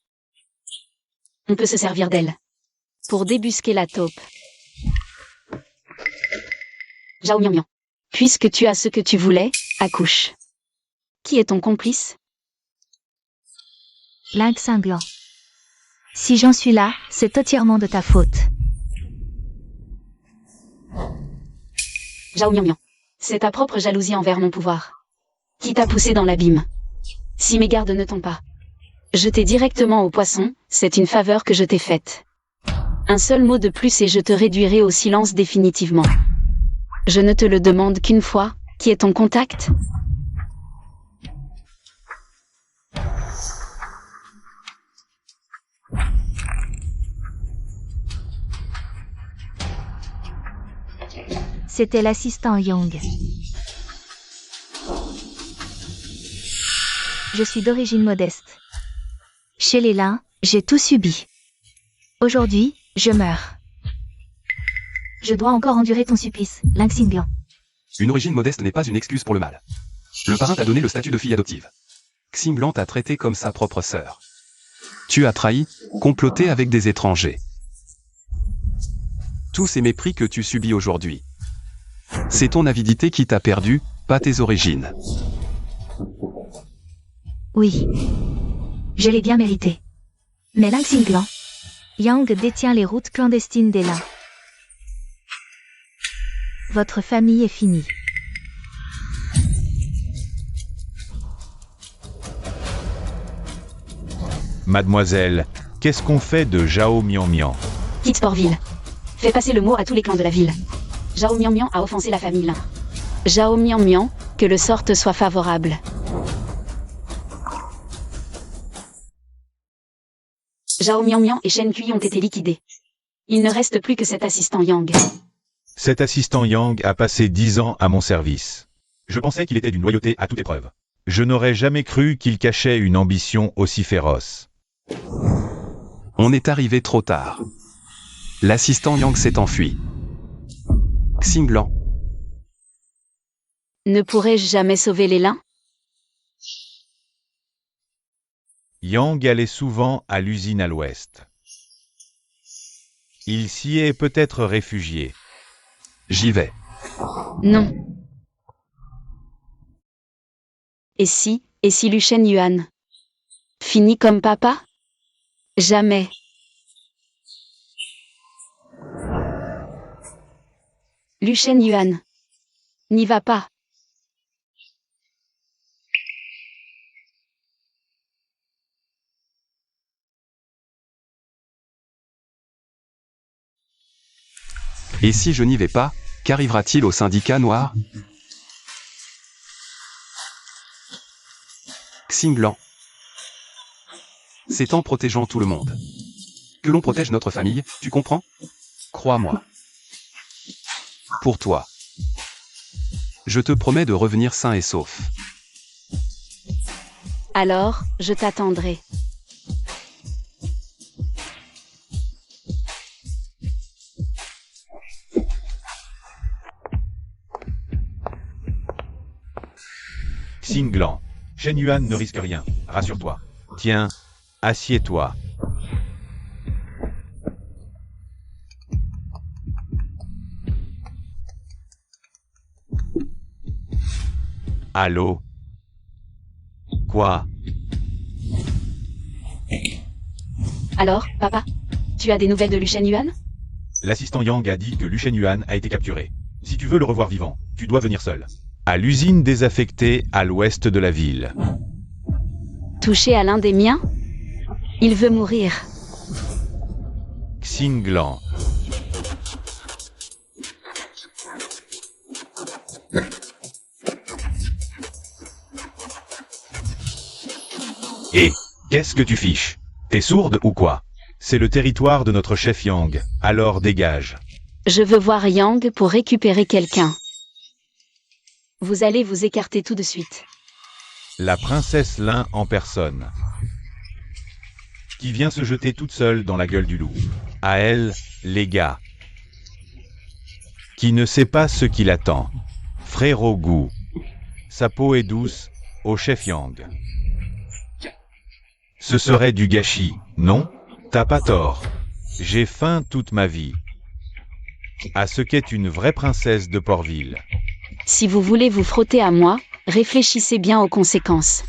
On peut se servir d'elle. Pour débusquer la taupe. Zhao Mian. Puisque tu as ce que tu voulais, accouche. Qui est ton complice? Lynx cinglant. Si j'en suis là, c'est entièrement de ta faute. Zhao Mian. C'est ta propre jalousie envers mon pouvoir. Qui t'a poussé dans l'abîme. Si mes gardes ne t'ont pas jeté directement au poisson, c'est une faveur que je t'ai faite. Un seul mot de plus et je te réduirai au silence définitivement. Je ne te le demande qu'une fois, qui est ton contact? C'était l'assistant Yang. Je suis d'origine modeste. Chez les Lin, j'ai tout subi. Aujourd'hui, je meurs. Je dois encore endurer ton supplice, Lynx cinglant. Une origine modeste n'est pas une excuse pour le mal. Le parrain t'a donné le statut de fille adoptive. Xinglan t'a traité comme sa propre sœur. Tu as trahi, comploté avec des étrangers. Tous ces mépris que tu subis aujourd'hui. C'est ton avidité qui t'a perdu, pas tes origines. Oui. Je l'ai bien mérité. Mais Lynx cinglant, Yang détient les routes clandestines des Lin. Votre famille est finie. Mademoiselle, qu'est-ce qu'on fait de Zhao Mian? Quitte Portville. Fais passer le mot à tous les clans de la ville. Zhao Mian a offensé la famille Lin. Zhao Mian, que le sort te soit favorable. Zhao Mian et Shen Kui ont été liquidés. Il ne reste plus que cet assistant Yang. Cet assistant Yang a passé 10 ans à mon service. Je pensais qu'il était d'une loyauté à toute épreuve. Je n'aurais jamais cru qu'il cachait une ambition aussi féroce. On est arrivé trop tard. L'assistant Yang s'est enfui. Xinglan. Ne pourrais-je jamais sauver les Lin? Yang allait souvent à l'usine à l'ouest. Il s'y est peut-être réfugié. J'y vais. Non. Et si Lu Shen-yuan finit comme papa? Jamais. Lu Shen-yuan. N'y va pas. Et si je n'y vais pas, qu'arrivera-t-il au syndicat noir? Xinglan. C'est en protégeant tout le monde que l'on protège notre famille, tu comprends? Crois-moi. Pour toi. Je te promets de revenir sain et sauf. Alors, je t'attendrai. Xinglan. Shen Yuan ne risque rien, rassure-toi. Tiens, assieds-toi. Allô? Quoi? Alors, papa? Tu as des nouvelles de Lu Shen-yuan? L'assistant Yang a dit que Lu Shen-yuan a été capturé. Si tu veux le revoir vivant, tu dois venir seul. À l'usine désaffectée à l'ouest de la ville. Touché à l'un des miens? Il veut mourir. Xinglan. Et qu'est-ce que tu fiches? T'es sourde ou quoi? C'est le territoire de notre chef Yang, alors dégage. Je veux voir Yang pour récupérer quelqu'un. Vous allez vous écarter tout de suite. La princesse Lin en personne. Qui vient se jeter toute seule dans la gueule du loup. À elle, les gars. Qui ne sait pas ce qui l'attend. Frérot Gu. Sa peau est douce, au chef Yang. Ce serait du gâchis, non? T'as pas tort. J'ai faim toute ma vie. À ce qu'est une vraie princesse de Portville. Si vous voulez vous frotter à moi, réfléchissez bien aux conséquences.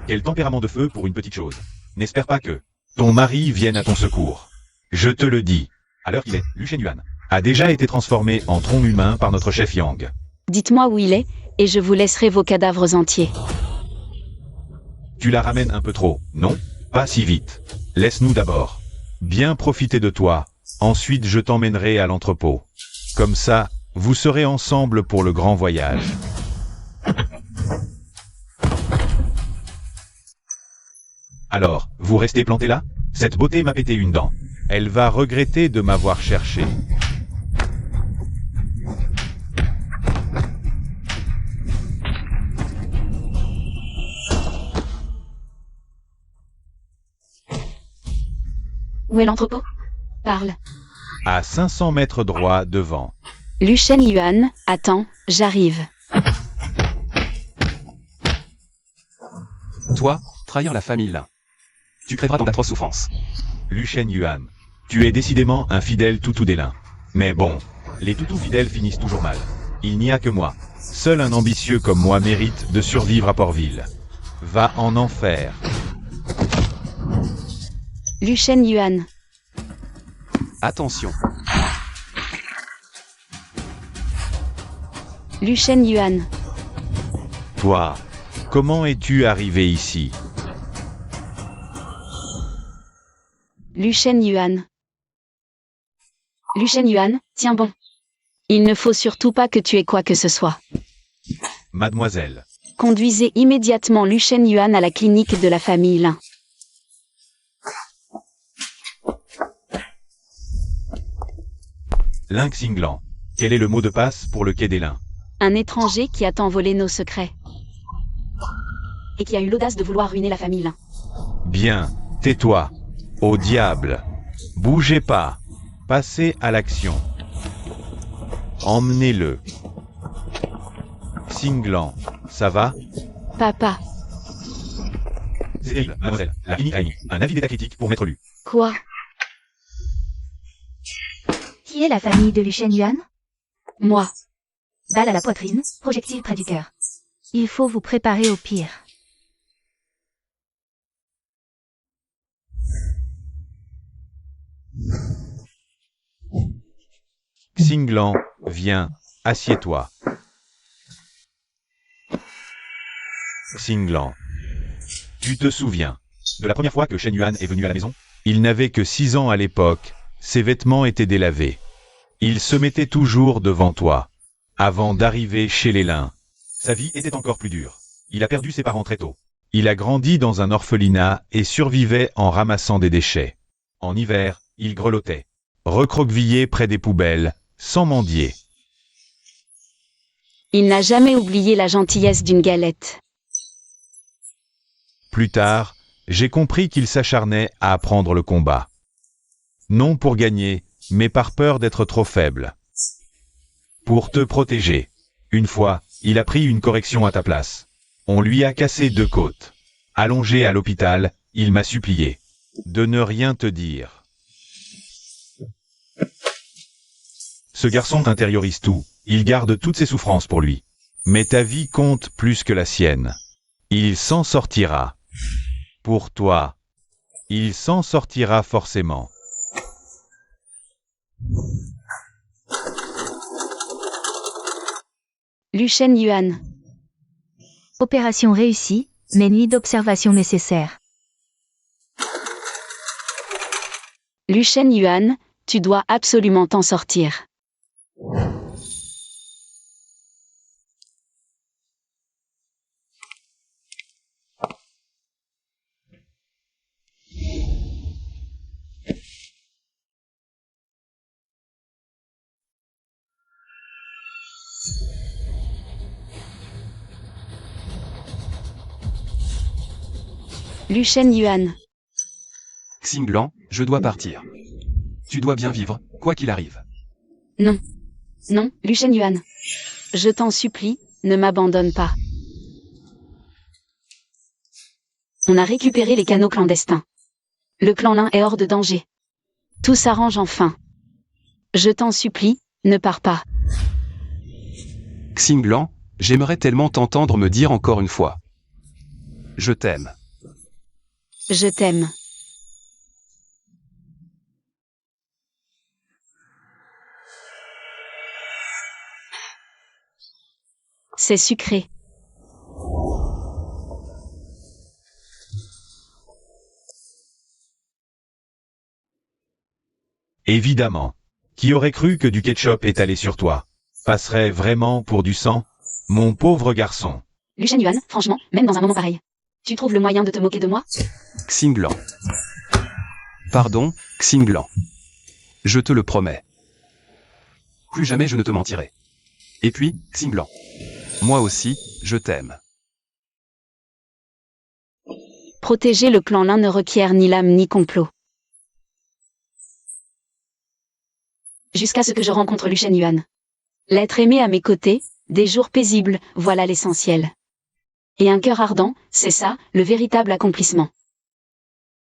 Quel tempérament de feu pour une petite chose. N'espère pas que ton mari vienne à ton secours. Je te le dis. À l'heure qu'il est, Lu Shenyuan a déjà été transformé en tronc humain par notre chef Yang. Dites-moi où il est, et je vous laisserai vos cadavres entiers. Tu la ramènes un peu trop, non? Pas si vite. Laisse-nous d'abord bien profiter de toi, ensuite je t'emmènerai à l'entrepôt. Comme ça, vous serez ensemble pour le grand voyage. Alors, vous restez planté là? Cette beauté m'a pété une dent. Elle va regretter de m'avoir cherché. Où est l'entrepôt? Parle. À 500 mètres droit devant. Lu Shenyuan, attends, j'arrive. Toi, trahir la famille Lin. Tu crèveras dans d'atroces souffrances. Lu Shenyuan, tu es décidément un fidèle toutou des Lin. Mais bon, les toutous fidèles finissent toujours mal. Il n'y a que moi. Seul un ambitieux comme moi mérite de survivre à Portville. Va en enfer. Lu Shenyuan. Attention. Lu Shenyuan. Toi, comment es-tu arrivé ici? Lu Shenyuan. Lu Shenyuan, tiens bon. Il ne faut surtout pas que tu aies quoi que ce soit. Mademoiselle. Conduisez immédiatement Lu Shenyuan à la clinique de la famille Lin. Lin Xinglan. Quel est le mot de passe pour le quai des Lins? Un étranger qui a envolé nos secrets. Et qui a eu l'audace de vouloir ruiner la famille Lin. Bien, tais-toi. Au diable. Bougez pas. Passez à l'action. Emmenez-le. Xinglan, ça va? Papa. C'est terrible, mademoiselle. La clinique a émis un avis d'état critique pour Maître Lu. Quoi? Qui est la famille de Lu Shenyuan? Moi. Balle à la poitrine, projectile près du cœur. Il faut vous préparer au pire. Xinglan, viens, assieds-toi. Xinglan. Tu te souviens de la première fois que Shenyuan est venu à la maison? Il n'avait que 6 ans à l'époque, ses vêtements étaient délavés. Il se mettait toujours devant toi. Avant d'arriver chez les Lin, sa vie était encore plus dure. Il a perdu ses parents très tôt. Il a grandi dans un orphelinat et survivait en ramassant des déchets. En hiver, il grelottait, recroquevillé près des poubelles, sans mendier. Il n'a jamais oublié la gentillesse d'une galette. Plus tard, j'ai compris qu'il s'acharnait à apprendre le combat. Non pour gagner, mais par peur d'être trop faible. Pour te protéger. Une fois, il a pris une correction à ta place. On lui a cassé 2 côtes. Allongé à l'hôpital, il m'a supplié de ne rien te dire. Ce garçon intériorise tout, il garde toutes ses souffrances pour lui. Mais ta vie compte plus que la sienne. Il s'en sortira. Pour toi. Il s'en sortira forcément. Lu Shenyuan. Opération réussie, mais nuit d'observation nécessaire. Lu Shen Yuan, tu dois absolument t'en sortir. Lu Shen Yuan. Xinglan, je dois partir. Tu dois bien vivre, quoi qu'il arrive. Non. Non, Lu Shen Yuan. Je t'en supplie, ne m'abandonne pas. On a récupéré les canaux clandestins. Le clan Lin est hors de danger. Tout s'arrange enfin. Je t'en supplie, ne pars pas. Xinglan, j'aimerais tellement t'entendre me dire encore une fois. Je t'aime. Je t'aime. C'est sucré. Évidemment. Qui aurait cru que du ketchup étalé sur toi passerait vraiment pour du sang, mon pauvre garçon? Lu Shen Yuan, franchement, même dans un moment pareil. Tu trouves le moyen de te moquer de moi? Xinglan. Pardon, Xinglan. Je te le promets. Plus jamais je ne te mentirai. Et puis, Xinglan. Moi aussi, je t'aime. Protéger le clan Lin ne requiert ni lame ni complot. Jusqu'à ce que je rencontre Lu Shen Yuan. L'être aimé à mes côtés, des jours paisibles, voilà l'essentiel. Et un cœur ardent, c'est ça, le véritable accomplissement.